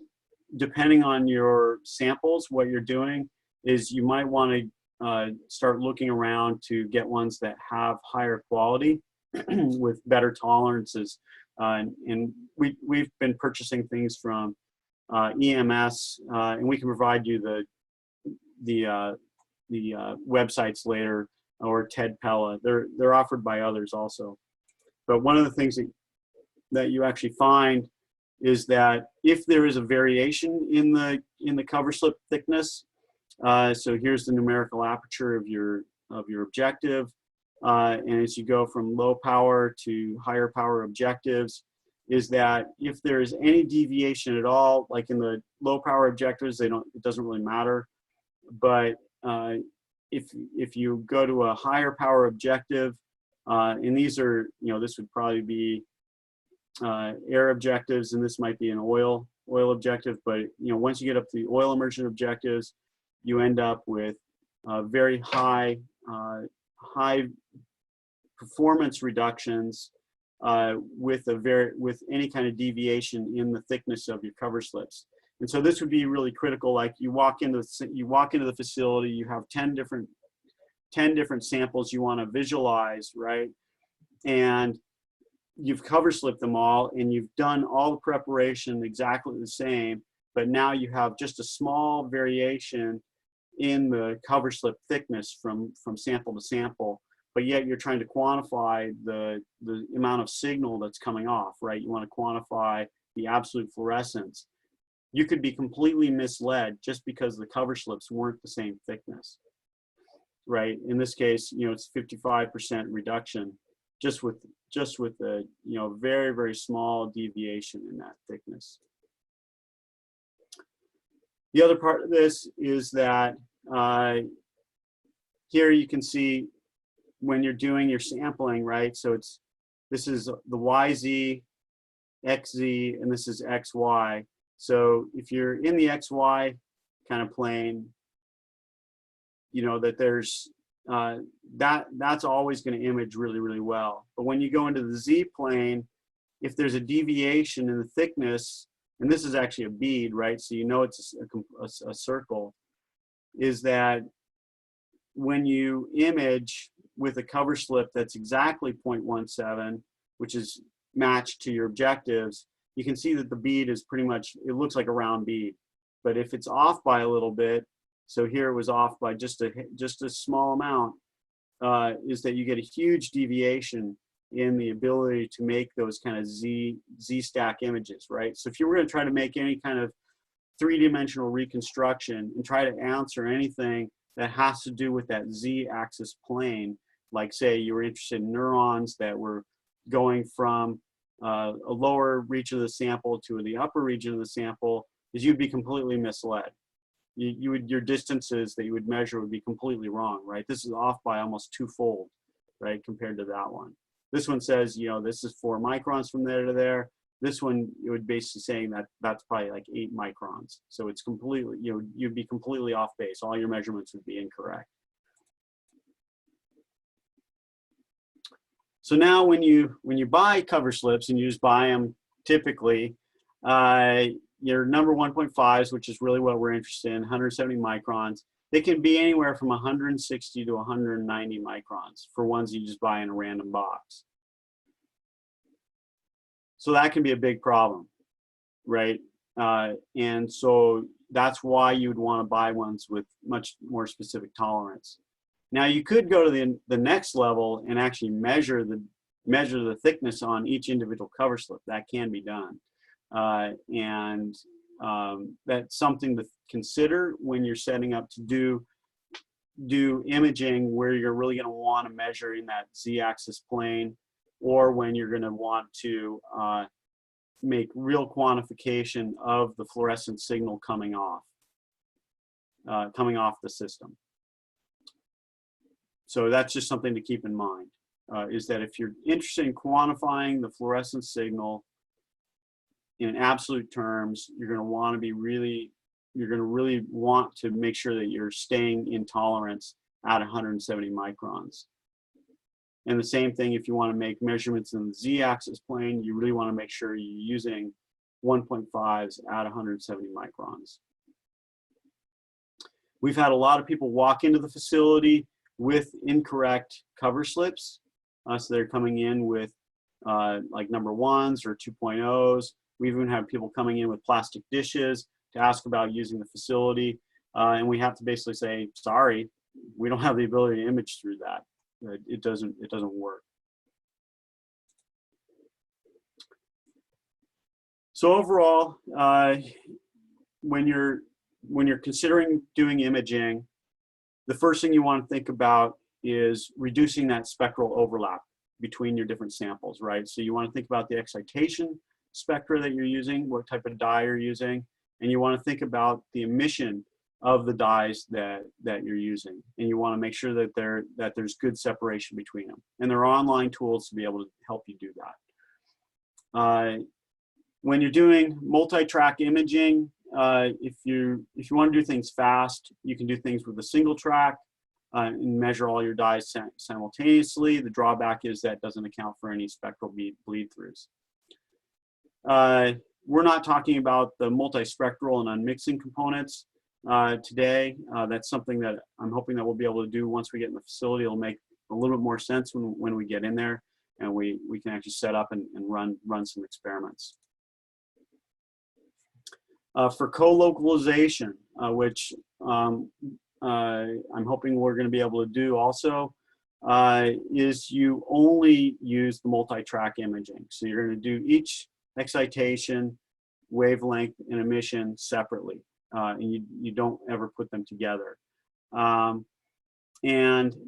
depending on your samples, what you're doing is you might want to start looking around to get ones that have higher quality with better tolerances. And we've been purchasing things from EMS, and we can provide you the websites later, or Ted Pella. They're offered by others also. But one of the things that you actually find is that if there is a variation in the cover slip thickness, so here's the numerical aperture of your objective, and as you go from low power to higher power objectives, is that if there is any deviation at all, like in the low power objectives, it doesn't really matter. But if you go to a higher power objective, and these are, this would probably be air objectives, and this might be an oil objective, but once you get up to the oil immersion objectives, you end up with very high performance reductions with any kind of deviation in the thickness of your cover slips. And so this would be really critical. Like you walk into the facility, you have 10 different samples you want to visualize, right? And you've cover slipped them all, and you've done all the preparation exactly the same, but now you have just a small variation in the cover slip thickness from sample to sample, but yet you're trying to quantify the amount of signal that's coming off, right? You want to quantify the absolute fluorescence. You could be completely misled just because the cover slips weren't the same thickness, right? In this case, it's 55% reduction just with a very, very small deviation in that thickness. The other part of this is that here you can see when you're doing your sampling, right? So this is the YZ, XZ, and this is XY. So if you're in the XY kind of plane, that there's that's always going to image really, really well. But when you go into the Z plane, if there's a deviation in the thickness, and this is actually a bead, right? So you know it's a circle, is that when you image with a cover slip that's exactly 0.17, which is matched to your objectives, you can see that the bead is pretty much, it looks like a round bead. But if it's off by a little bit, so here it was off by just a small amount, is that you get a huge deviation in the ability to make those kind of Z-stack images, right? So if you were going to try to make any kind of three-dimensional reconstruction and try to answer anything that has to do with that Z-axis plane, like say you were interested in neurons that were going from a lower region of the sample to the upper region of the sample, is you'd be completely misled. Your distances that you would measure would be completely wrong, right? This is off by almost twofold, right, compared to that one. This one says, you know, this is 4 microns from there to there. This one, it would basically saying that that's probably like 8 microns. So it's completely, you know, you'd be completely off base. All your measurements would be incorrect. So now when you buy cover slips, and you just buy them typically, your number 1.5s, which is really what we're interested in, 170 microns, they can be anywhere from 160 to 190 microns for ones you just buy in a random box. So that can be a big problem, right? And so that's why you would want to buy ones with much more specific tolerance. Now you could go to the next level and actually measure the thickness on each individual cover slip. That can be done. That's something to consider when you're setting up to do imaging, where you're really going to want to measure in that Z-axis plane, or when you're going to want to make real quantification of the fluorescent signal coming off the system. So that's just something to keep in mind, is that if you're interested in quantifying the fluorescent signal in absolute terms, you're going to want to be really want to make sure that you're staying in tolerance at 170 microns. And the same thing, if you want to make measurements in the Z-axis plane, you really want to make sure you're using 1.5s at 170 microns. We've had a lot of people walk into the facility with incorrect cover slips. So they're coming in with like number 1s or 2.0s. We even have people coming in with plastic dishes to ask about using the facility. And we have to basically say, sorry, we don't have the ability to image through that. It doesn't work. So overall, when you're considering doing imaging, the first thing you want to think about is reducing that spectral overlap between your different samples, right? So you want to think about the excitation spectra that you're using, what type of dye you're using, and you want to think about the emission of the dyes that you're using, and you want to make sure that there's good separation between them. And there are online tools to be able to help you do that. When you're doing multi-track imaging, if you want to do things fast, you can do things with a single track and measure all your dyes simultaneously. The drawback is that doesn't account for any spectral bleed-throughs. We're not talking about the multispectral and unmixing components today. That's something that I'm hoping that we'll be able to do once we get in the facility. It'll make a little bit more sense when we get in there and we can actually set up and run some experiments. For co-localization, which I'm hoping we're going to be able to do also, is you only use the multi-track imaging. So you're going to do each excitation, wavelength, and emission separately, and you don't ever put them together. And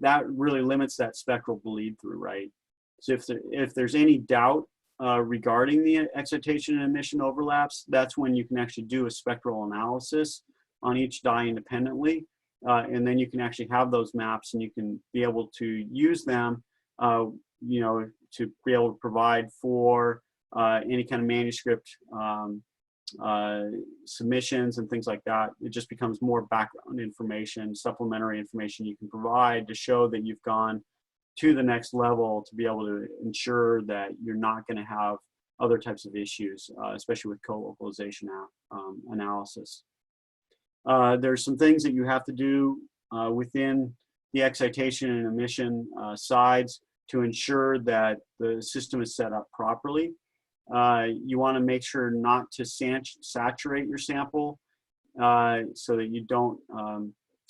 that really limits that spectral bleed through, right? So if there's any doubt regarding the excitation and emission overlaps, that's when you can actually do a spectral analysis on each dye independently, and then you can actually have those maps, and you can be able to use them, you know, to be able to provide for any kind of manuscript submissions and things like that. It just becomes more background information, supplementary information you can provide to show that you've gone to the next level, to be able to ensure that you're not going to have other types of issues, especially with co-localization analysis. There's some things that you have to do within the excitation and emission sides to ensure that the system is set up properly. You want to make sure not to saturate your sample so that you don't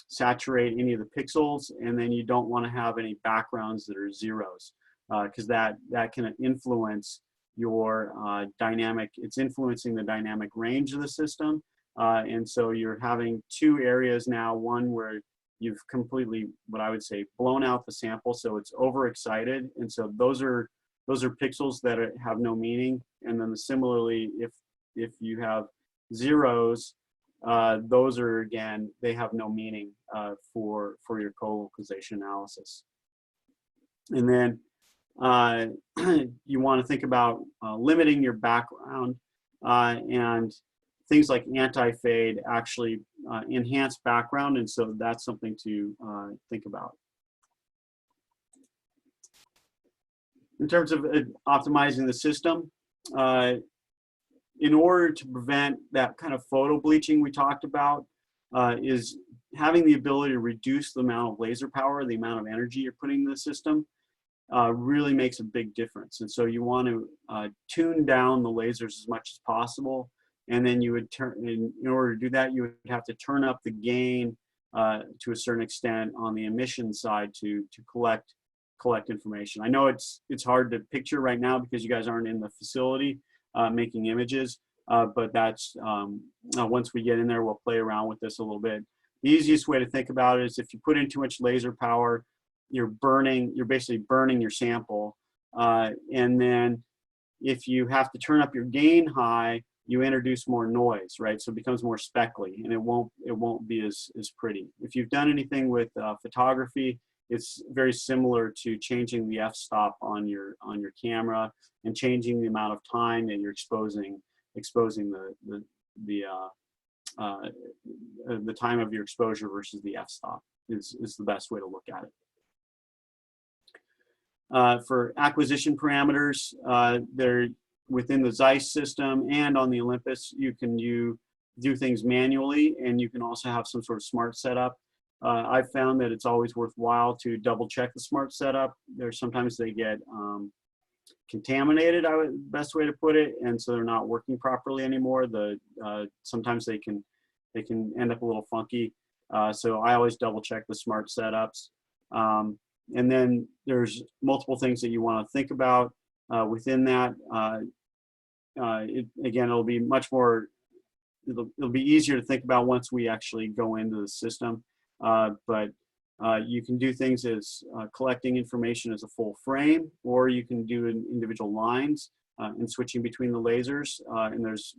saturate any of the pixels, and then you don't want to have any backgrounds that are zeros, because that can influence your dynamic. It's influencing the dynamic range of the system, and so you're having two areas now. One where you've completely, what I would say, blown out the sample, so it's overexcited, and so those are pixels that have no meaning. And then similarly, if you have zeros, those are, again, they have no meaning for your co-localization analysis. And then you want to think about limiting your background, and things like anti-fade actually enhance background, and so that's something to think about. In terms of optimizing the system, in order to prevent that kind of photo bleaching we talked about, is having the ability to reduce the amount of laser power, the amount of energy you're putting in the system, really makes a big difference. And so you want to tune down the lasers as much as possible, and then you would in order to do that, you would have to turn up the gain to a certain extent on the emission side to collect information. I know it's hard to picture right now because you guys aren't in the facility making images, but that's once we get in there, we'll play around with this a little bit. The easiest way to think about it is if you put in too much laser power, you're basically burning your sample, and then if you have to turn up your gain high, you introduce more noise, right? So it becomes more speckly, and it won't be as pretty. If you've done anything with photography, it's very similar to changing the f-stop on your camera and changing the amount of time that you're exposing the time of your exposure versus the f-stop is the best way to look at it. For acquisition parameters, they're within the Zeiss system and on the Olympus. You can do things manually, and you can also have some sort of smart setup. I've found that it's always worthwhile to double check the smart setup. Sometimes they get contaminated, best way to put it, and so they're not working properly anymore. Sometimes they can end up a little funky. So I always double check the smart setups. And then there's multiple things that you want to think about within that. Again, it'll be much more, it'll be easier to think about once we actually go into the system. But you can do things as collecting information as a full frame, or you can do individual lines and switching between the lasers. And there's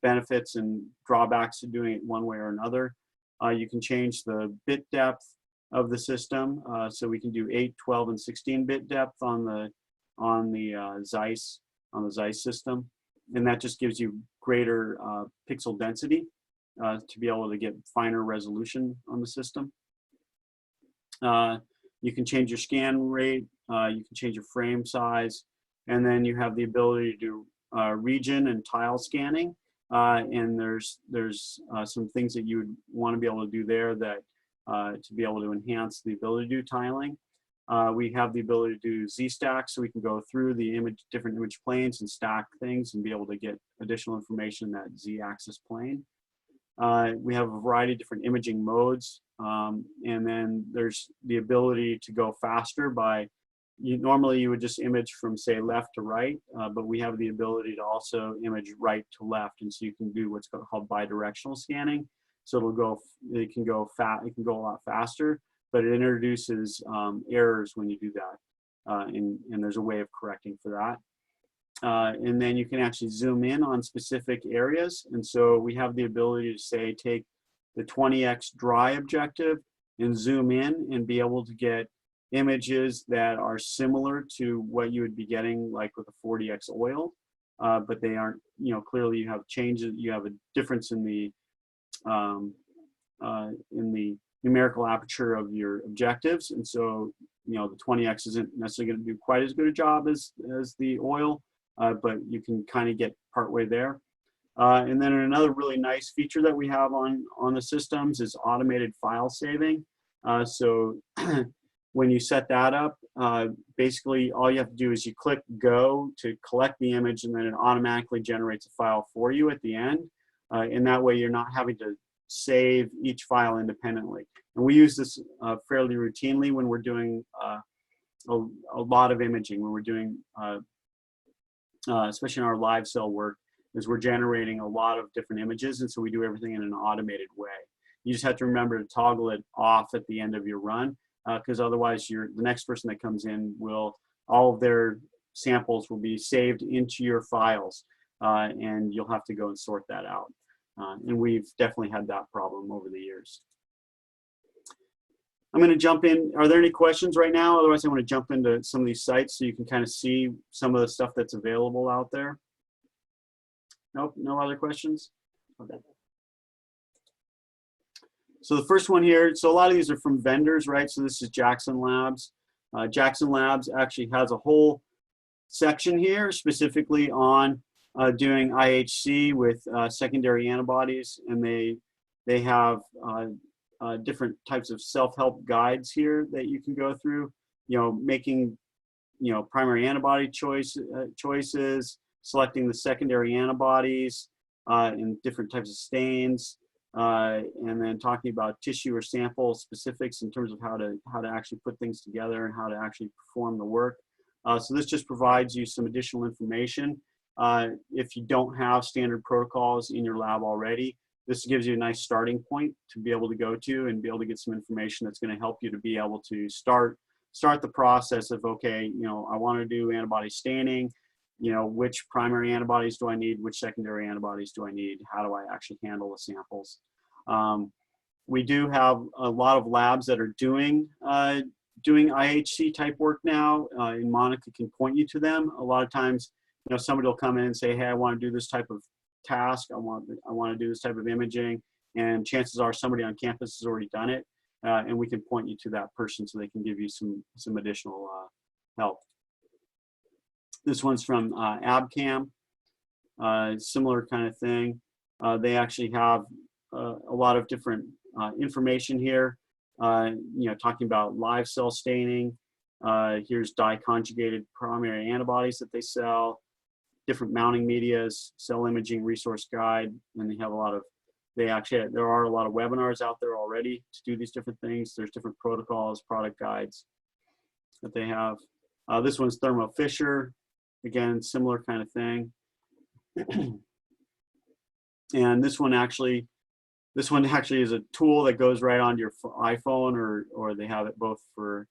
benefits and drawbacks to doing it one way or another. You can change the bit depth of the system, so we can do 8, 12, and 16-bit depth on the Zeiss system, and that just gives you greater pixel density to be able to get finer resolution on the system. You can change your scan rate, you can change your frame size, and then you have the ability to do region and tile scanning. And there's some things that you would want to be able to do there that to be able to enhance the ability to do tiling. We have the ability to do Z-stack, so we can go through the different image planes and stack things and be able to get additional information in that Z-axis plane. We have a variety of different imaging modes, and then there's the ability to go faster by, normally you would just image from, say, left to right, but we have the ability to also image right to left, and so you can do what's called bidirectional scanning. So it can go a lot faster, but it introduces errors when you do that, and there's a way of correcting for that. And then you can actually zoom in on specific areas. And so we have the ability to, say, take the 20x dry objective and zoom in and be able to get images that are similar to what you would be getting like with a 40x oil, but they aren't, clearly you have changes, you have a difference in the numerical aperture of your objectives. And so, the 20x isn't necessarily going to do quite as good a job as the oil. but you can kind of get partway there. And then another really nice feature that we have on the systems is automated file saving. So when you set that up, basically all you have to do is you click go to collect the image, and then it automatically generates a file for you at the end. And that way you're not having to save each file independently. And we use this fairly routinely when we're doing a lot of imaging, when we're doing, especially in our live cell work, is we're generating a lot of different images, and so we do everything in an automated way. You just have to remember to toggle it off at the end of your run, because otherwise the next person that comes in all of their samples will be saved into your files, and you'll have to go and sort that out. And we've definitely had that problem over the years. I'm going to jump in. Are there any questions right now? Otherwise, I want to jump into some of these sites so you can kind of see some of the stuff that's available out there. Nope, no other questions? Okay. So the first one here, so a lot of these are from vendors, right? So this is Jackson Labs. Jackson Labs actually has a whole section here specifically on doing IHC with secondary antibodies, and they have different types of self-help guides here that you can go through, making, primary antibody choices, selecting the secondary antibodies in different types of stains, and then talking about tissue or sample specifics in terms of how to actually put things together and how to actually perform the work. So this just provides you some additional information. If you don't have standard protocols in your lab already, this gives you a nice starting point to be able to go to and be able to get some information that's going to help you to be able to start the process of, okay, I want to do antibody staining. Which primary antibodies do I need? Which secondary antibodies do I need? How do I actually handle the samples? We do have a lot of labs that are doing IHC type work now, and Monica can point you to them. A lot of times, somebody will come in and say, hey, I want to do this type of task. I want to do this type of imaging. And chances are somebody on campus has already done it. And we can point you to that person so they can give you some additional help. This one's from Abcam, similar kind of thing. They actually have a lot of different information here, talking about live cell staining. Here's dye-conjugated primary antibodies that they sell, different mounting medias, cell imaging resource guide, and they have there are a lot of webinars out there already to do these different things. There's different protocols, product guides that they have. This one's Thermo Fisher. Again, similar kind of thing. And this one actually is a tool that goes right onto your iPhone, or they have it both for,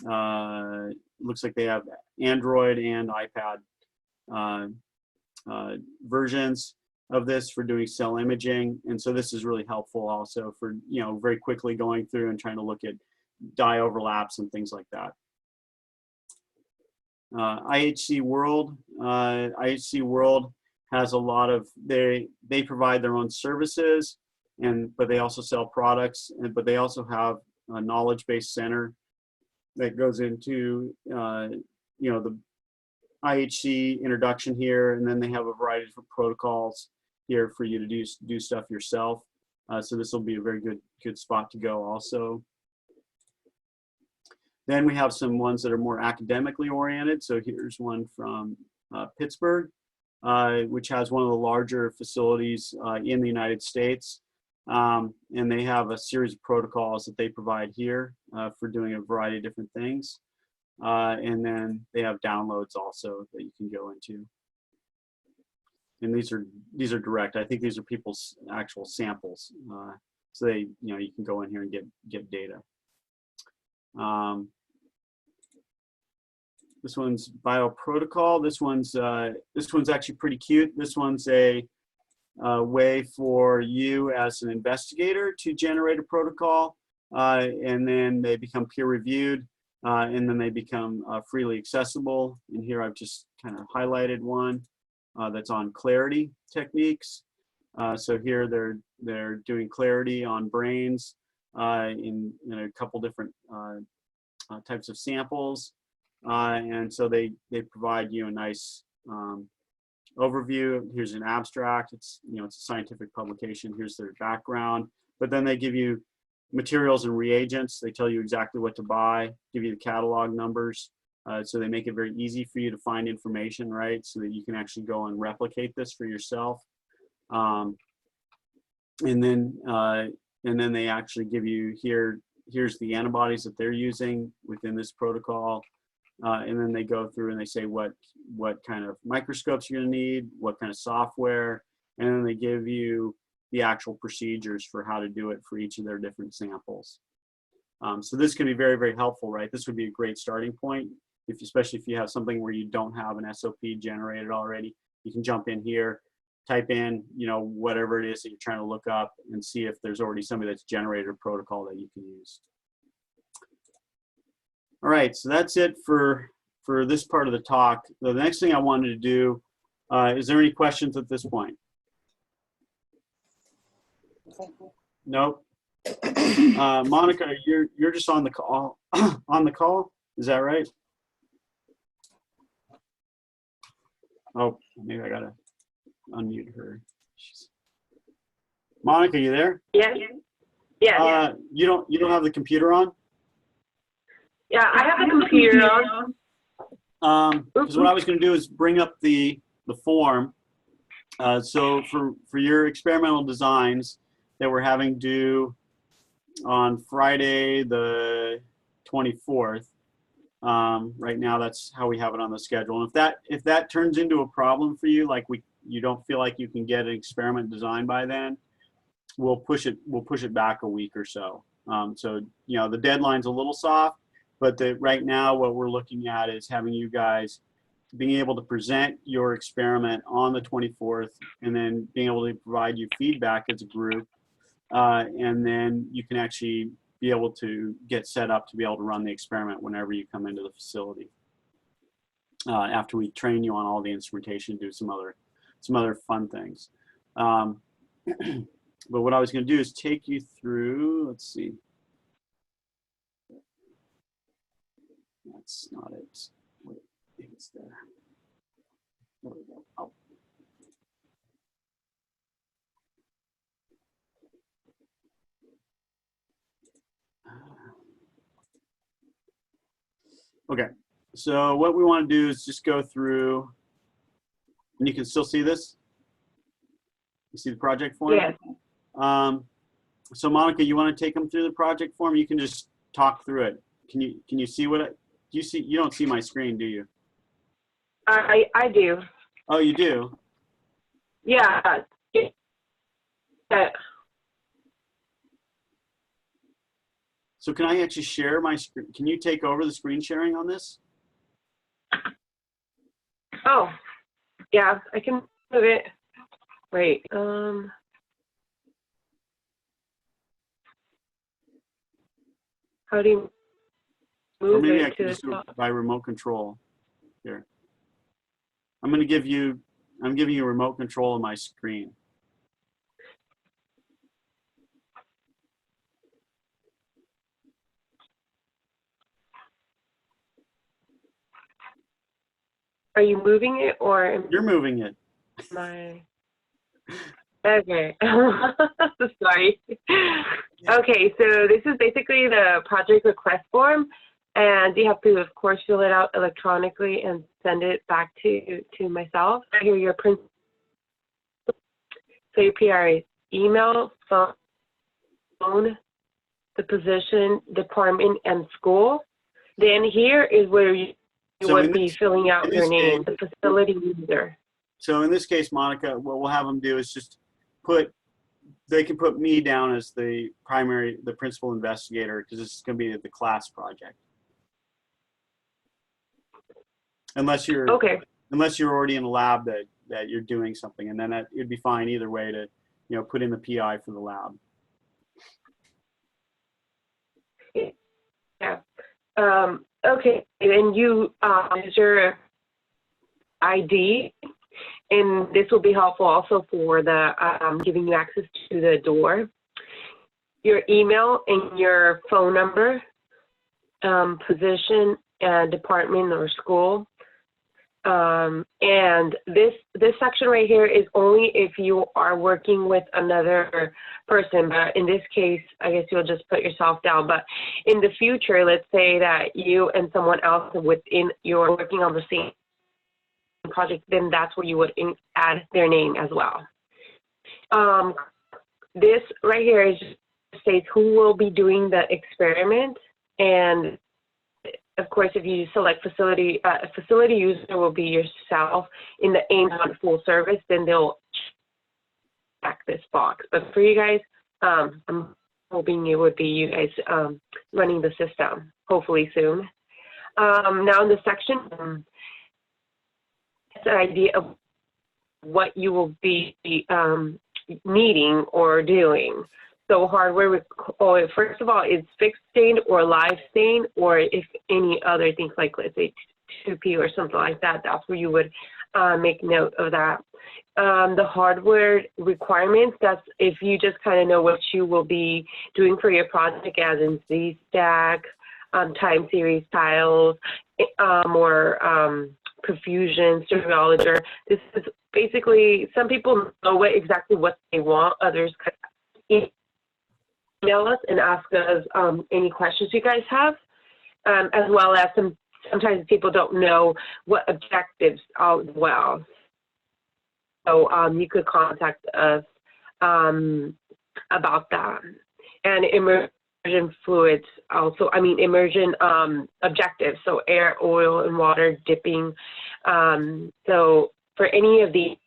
looks like they have Android and iPad versions of this for doing cell imaging. And so this is really helpful also for, very quickly going through and trying to look at dye overlaps and things like that. IHC World has a lot of, they provide their own services, but they also sell products, but they also have a knowledge-based center that goes into the IHC introduction here, and then they have a variety of different protocols here for you to do stuff yourself. So this will be a very good spot to go also. Then we have some ones that are more academically oriented. So here's one from Pittsburgh, which has one of the larger facilities in the United States. And they have a series of protocols that they provide here for doing a variety of different things. And then they have downloads also that you can go into. And these are direct. I think these are people's actual samples. So they, you can go in here and get data. This one's bioprotocol. This one's actually pretty cute. This one's a way for you as an investigator to generate a protocol, and then they become peer reviewed, and then they become freely accessible. And here I've just kind of highlighted one that's on clarity techniques. So here they're doing clarity on brains in a couple different types of samples. And so they provide you a nice overview. Here's an abstract. It's, you know, it's a scientific publication. Here's their background. But then they give you materials and reagents. They tell you exactly what to buy, give you the catalog numbers. So they make it very easy for you to find information, right? So that you can actually go and replicate this for yourself. And then they actually give you here's the antibodies that they're using within this protocol. And then they go through and they say what kind of microscopes you're going to need, what kind of software, and then they give you the actual procedures for how to do it for each of their different samples. So this can be very, very helpful, right? This would be a great starting point, especially if you have something where you don't have an SOP generated already. You can jump in here, type in, you know, whatever it is that you're trying to look up and see if there's already somebody that's generated a protocol that you can use. All right, so that's it for this part of the talk. The next thing I wanted to do, is there any questions at this point? Nope. Monica, you're just on the call. On the call, is that right? Oh, maybe I gotta unmute her. Monica, you there? Yeah. Yeah. You don't have the computer on? Yeah, I have the computer on. Because what I was going to do is bring up the form. So for your experimental designs that we're having due on Friday the 24th. Right now, that's how we have it on the schedule. And if that turns into a problem for you, like you don't feel like you can get an experiment designed by then, we'll push it back a week or so. So you know the deadline's a little soft, but right now what we're looking at is having you guys being able to present your experiment on the 24th, and then being able to provide you feedback as a group, and then you can actually be able to get set up to be able to run the experiment whenever you come into the facility. After we train you on all the instrumentation, do some other fun things. But what I was going to do is take you through, let's see. That's not it. Wait, maybe it's there. There we go. Oh. Okay, so what we want to do is just go through, and you can still see this? You see the project form? Yes. So Monica, you want to take them through the project form? You can just talk through it. Can you see what you don't see my screen, do you? I do. Oh, you do? Yeah. So can I actually share my screen? Can you take over the screen sharing on this? Oh, yeah, I can move it. Wait. How do you move Or maybe I it can to just the do it top? by remote control. Here. I'm giving you remote control of my screen. Are you moving it or am You're moving it. I? Okay. Sorry. Okay, so this is basically the project request form, and you have to, of course, fill it out electronically and send it back to myself. Here, your principal. So your PR is email, phone, the position, department, and school. Then here is where you would be filling out your name, the facility user. So in this case, Monica, what we'll have them do is just they can put me down as the principal investigator, because this is going to be the class project. Unless you're already in a lab that you're doing something, and then it'd be fine either way to, you know, put in the PI for the lab. Yeah. Okay, and you use your ID, and this will be helpful also for the giving you access to the door. Your email and your phone number, position, department or school. And this section right here is only if you are working with another person, but in this case, I guess you'll just put yourself down. But in the future, let's say that you and someone else you're working on the same project, then that's where you would add their name as well. This right here is just states who will be doing the experiment, and of course, if you select facility, a facility user will be yourself. In the aim on full service, then they'll check this box. But for you guys, I'm hoping it would be you guys running the system, hopefully soon. Now in the section, it's an idea of what you will be needing or doing. So hardware, first of all, it's fixed stain or live stain, or if any other things like, let's say, 2P or something like that, that's where you would make note of that. The hardware requirements, that's if you just kind of know what you will be doing for your project, as in Z-stack, time series tiles, or perfusion, stereologer. This is basically, some people know exactly what they want, others email us and ask us any questions you guys have, as well as sometimes people don't know what objectives are well. So you could contact us about that. And immersion fluids also, immersion objectives, so air, oil, and water dipping. So for any of these,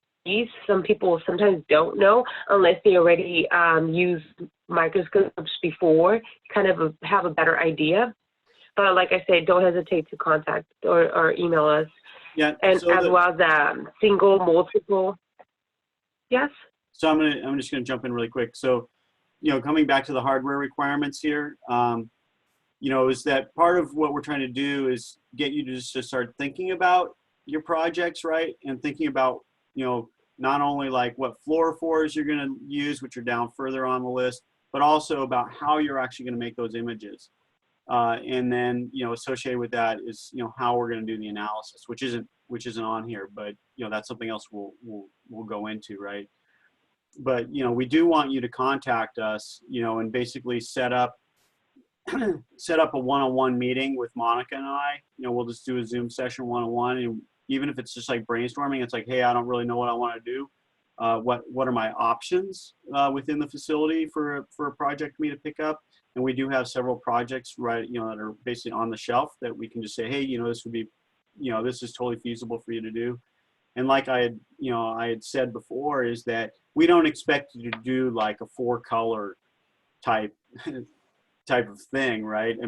some people sometimes don't know unless they already use microscopes before, kind of have a better idea. But like I said, don't hesitate to contact or email us. Yeah. And so as well as single, multiple. Yes? So I'm just gonna jump in really quick. So, coming back to the hardware requirements here, is that part of what we're trying to do is get you to just start thinking about your projects, right? And thinking about, not only like what fluorophores you're going to use, which are down further on the list, but also about how you're actually going to make those images. And then, associated with that is, how we're going to do the analysis, which isn't on here, but, that's something else we'll go into, right? But, we do want you to contact us, and basically set up a one-on-one meeting with Monica and I. We'll just do a Zoom session one-on-one, and even if it's just like brainstorming, it's like, hey, I don't really know what I want to do. What are my options within the facility for a project for me to pick up? And we do have several projects, right, that are basically on the shelf that we can just say, hey, this would be, this is totally feasible for you to do. And like I had said before, is that we don't expect you to do like a 4-color type of thing, right?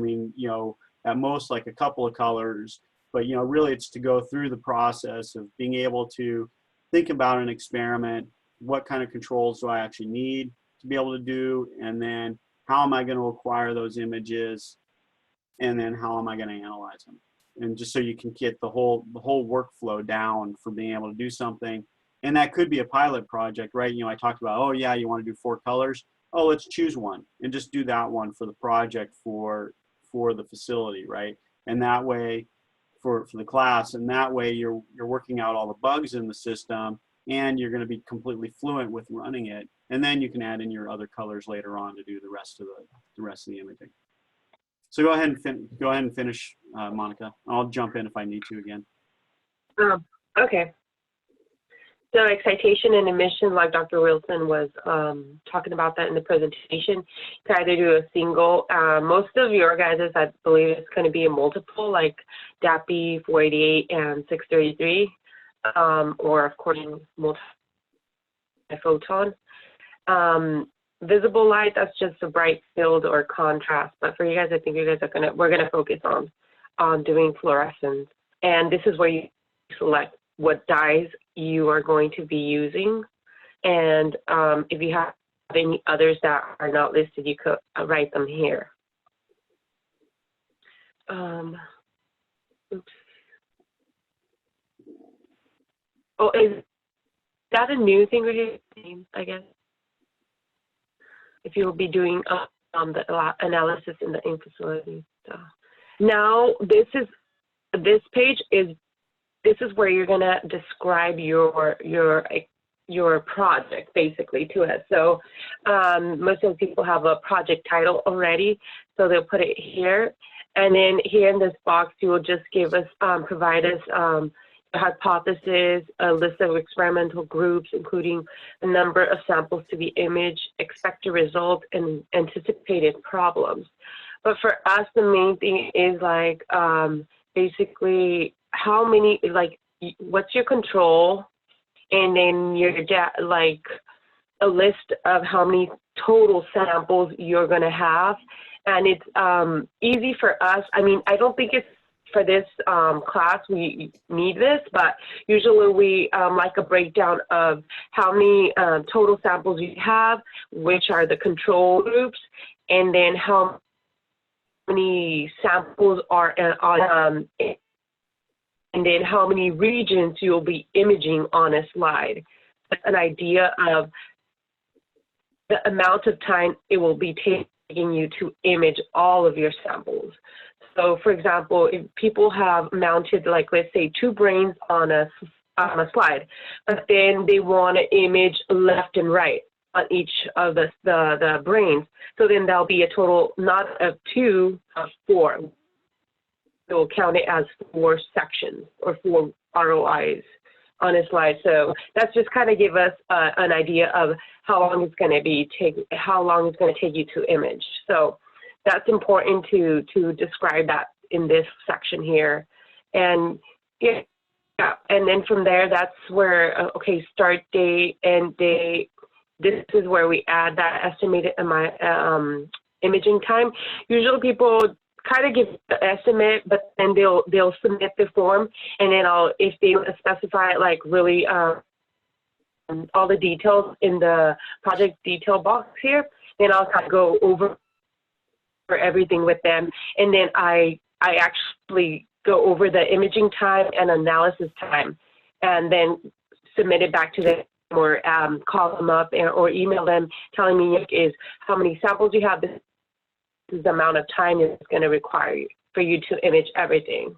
At most like a couple of colors. But, really it's to go through the process of being able to think about an experiment, what kind of controls do I actually need to be able to do, and then how am I going to acquire those images, and then how am I going to analyze them. And just so you can get the whole workflow down for being able to do something. And that could be a pilot project, right? I talked about, oh yeah, you want to do 4 colors. Oh, let's choose one and just do that one for the project for the facility, right? And that way, for the class, and that way you're working out all the bugs in the system, and you're going to be completely fluent with running it, and then you can add in your other colors later on to do the rest of the imaging. So go ahead and finish, Monica. I'll jump in if I need to again. Okay. So excitation and emission, like Dr. Wilson was talking about that in the presentation, you can either do a single. Most of your guys, I believe it's going to be a multiple, like DAPI 488 and 633, or of course, multi-photon. Visible light, that's just a bright field or contrast. But for you guys, I think you guys we're going to focus on doing fluorescence. And this is where you select what dyes you are going to be using. And if you have any others that are not listed, you could write them here. Oops. Oh, is that a new thing we're doing, I guess? If you will be doing the analysis in the in-facility. So now this page is this is where you're going to describe your project basically to us. So most of the people have a project title already, so they'll put it here. And then here in this box, you will just give us, provide us a hypothesis, a list of experimental groups, including a number of samples to be imaged, expected result, and anticipated problems. But for us, the main thing is like basically how many, like what's your control, and then your like a list of how many total samples you're going to have. And it's easy for us. I mean, I don't think it's for this class we need this, but usually we like a breakdown of how many total samples you have, which are the control groups, and then how many samples are on, and then how many regions you'll be imaging on a slide. That's an idea of the amount of time it will be taking you to image all of your samples. So for example, if people have mounted, like, let's say 2 brains on a slide, but then they want to image left and right on each of the brains. So then there'll be a total not of 2, of 4. We'll count it as 4 sections or 4 ROIs on a slide. So that's just kind of give us an idea of how long it's going to take you to image. So that's important to describe that in this section here. And yeah, and then from there, that's where, okay, start date, end date. This is where we add that estimated imaging time. Usually people kind of give the estimate, but then they'll submit the form, and then if they specify like really all the details in the project detail box here, then I'll kind of go over for everything with them, and then I actually go over the imaging time and analysis time, and then submit it back to them, or call them up or email them telling me is how many samples you have. This is the amount of time it's going to require for you to image everything.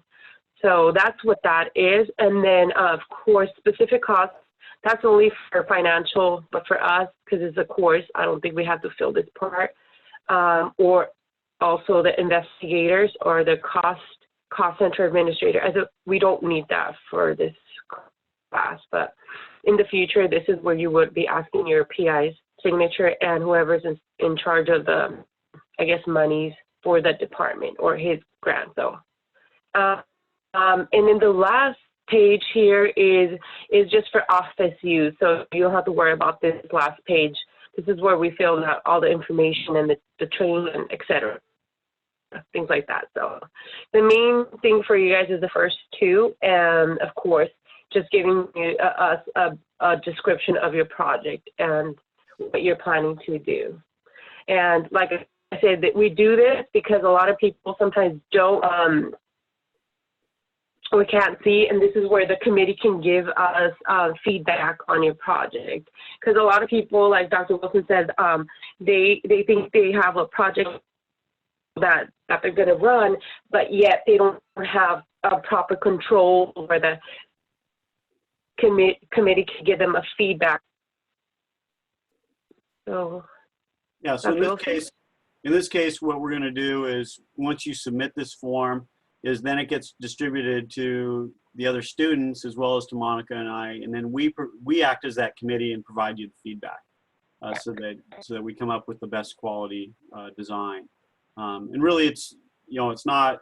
So that's what that is. And then of course, specific costs, that's only for financial, but for us, because it's a course, I don't think we have to fill this part. Or also the investigators or the cost center administrator. We don't need that for this class, but in the future, this is where you would be asking your PI's signature and whoever's in charge of the, I guess, monies for the department or his grant. So, and then the last page here is just for office use. So you don't have to worry about this last page. This is where we fill out all the information and the training and et cetera, things like that. So the main thing for you guys is the first 2, and of course, just giving us a description of your project and what you're planning to do. And like I said, that we do this because a lot of people sometimes don't, we can't see, and this is where the committee can give us feedback on your project. Because a lot of people, like Dr. Wilson said, they think they have a project that they're going to run, but yet they don't have a proper control over the committee can give them a feedback. So yeah, so in this case, what we're going to do is once you submit this form, is then it gets distributed to the other students as well as to Monica and I, and then we act as that committee and provide you the feedback so that we come up with the best quality design. And really, it's not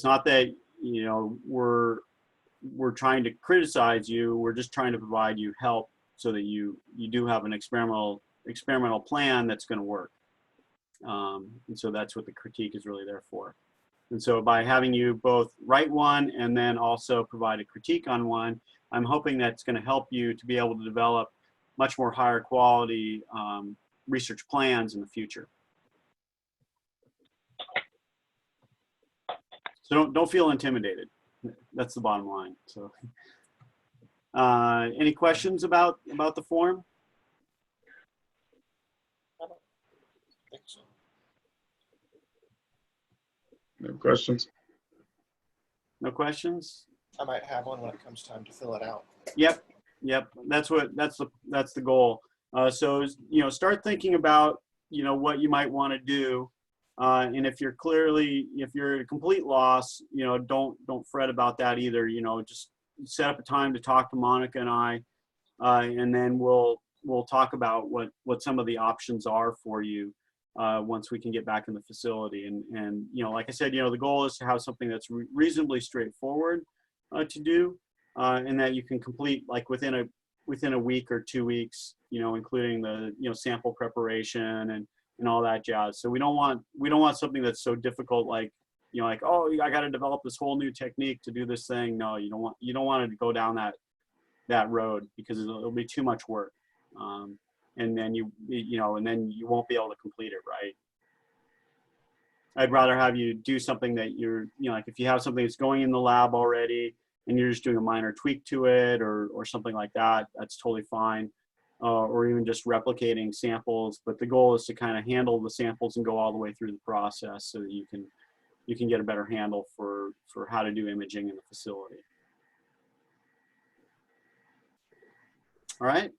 that we're trying to criticize you. We're just trying to provide you help so that you do have an experimental plan that's going to work. And so that's what the critique is really there for. And so by having you both write one and then also provide a critique on one, I'm hoping that's going to help you to be able to develop much more higher quality research plans in the future. So don't feel intimidated. That's the bottom line. So, any questions about the form? I don't think so. No questions. No questions? I might have one when it comes time to fill it out. Yep, yep. That's the goal. So start thinking about what you might want to do, and if you're at a complete loss, don't fret about that either. Just set up a time to talk to Monica and I, and then we'll talk about what some of the options are for you once we can get back in the facility. And like I said, the goal is to have something that's reasonably straightforward to do, and that you can complete like within a week or 2 weeks, including the sample preparation and all that jazz. So we don't want something that's so difficult, like oh, I got to develop this whole new technique to do this thing. No, you don't want to go down that road, because it'll be too much work, and then you won't be able to complete it right. I'd rather have you do something that you're like, if you have something that's going in the lab already and you're just doing a minor tweak to it or something like that, that's totally fine. Or even just replicating samples, but the goal is to kind of handle the samples and go all the way through the process so that you can get a better handle for how to do imaging in the facility. All right.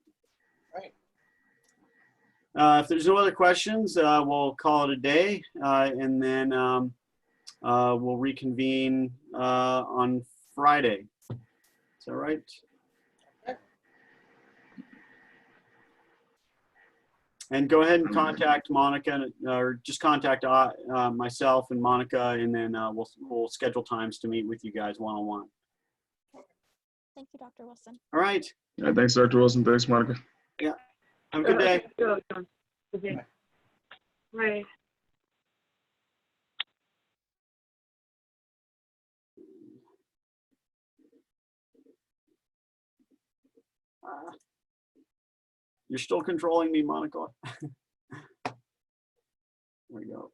Right. If there's no other questions, we'll call it a day, and then we'll reconvene on Friday. Is that right? Okay. And go ahead and contact Monica, or just contact myself and Monica, and then we'll schedule times to meet with you guys one-on-one. Thank you, Dr. Wilson. All right. Yeah, thanks, Dr. Wilson. Thanks, Monica. Yeah. Have a good day. Okay. Right. You're still controlling me, Monica. There we go.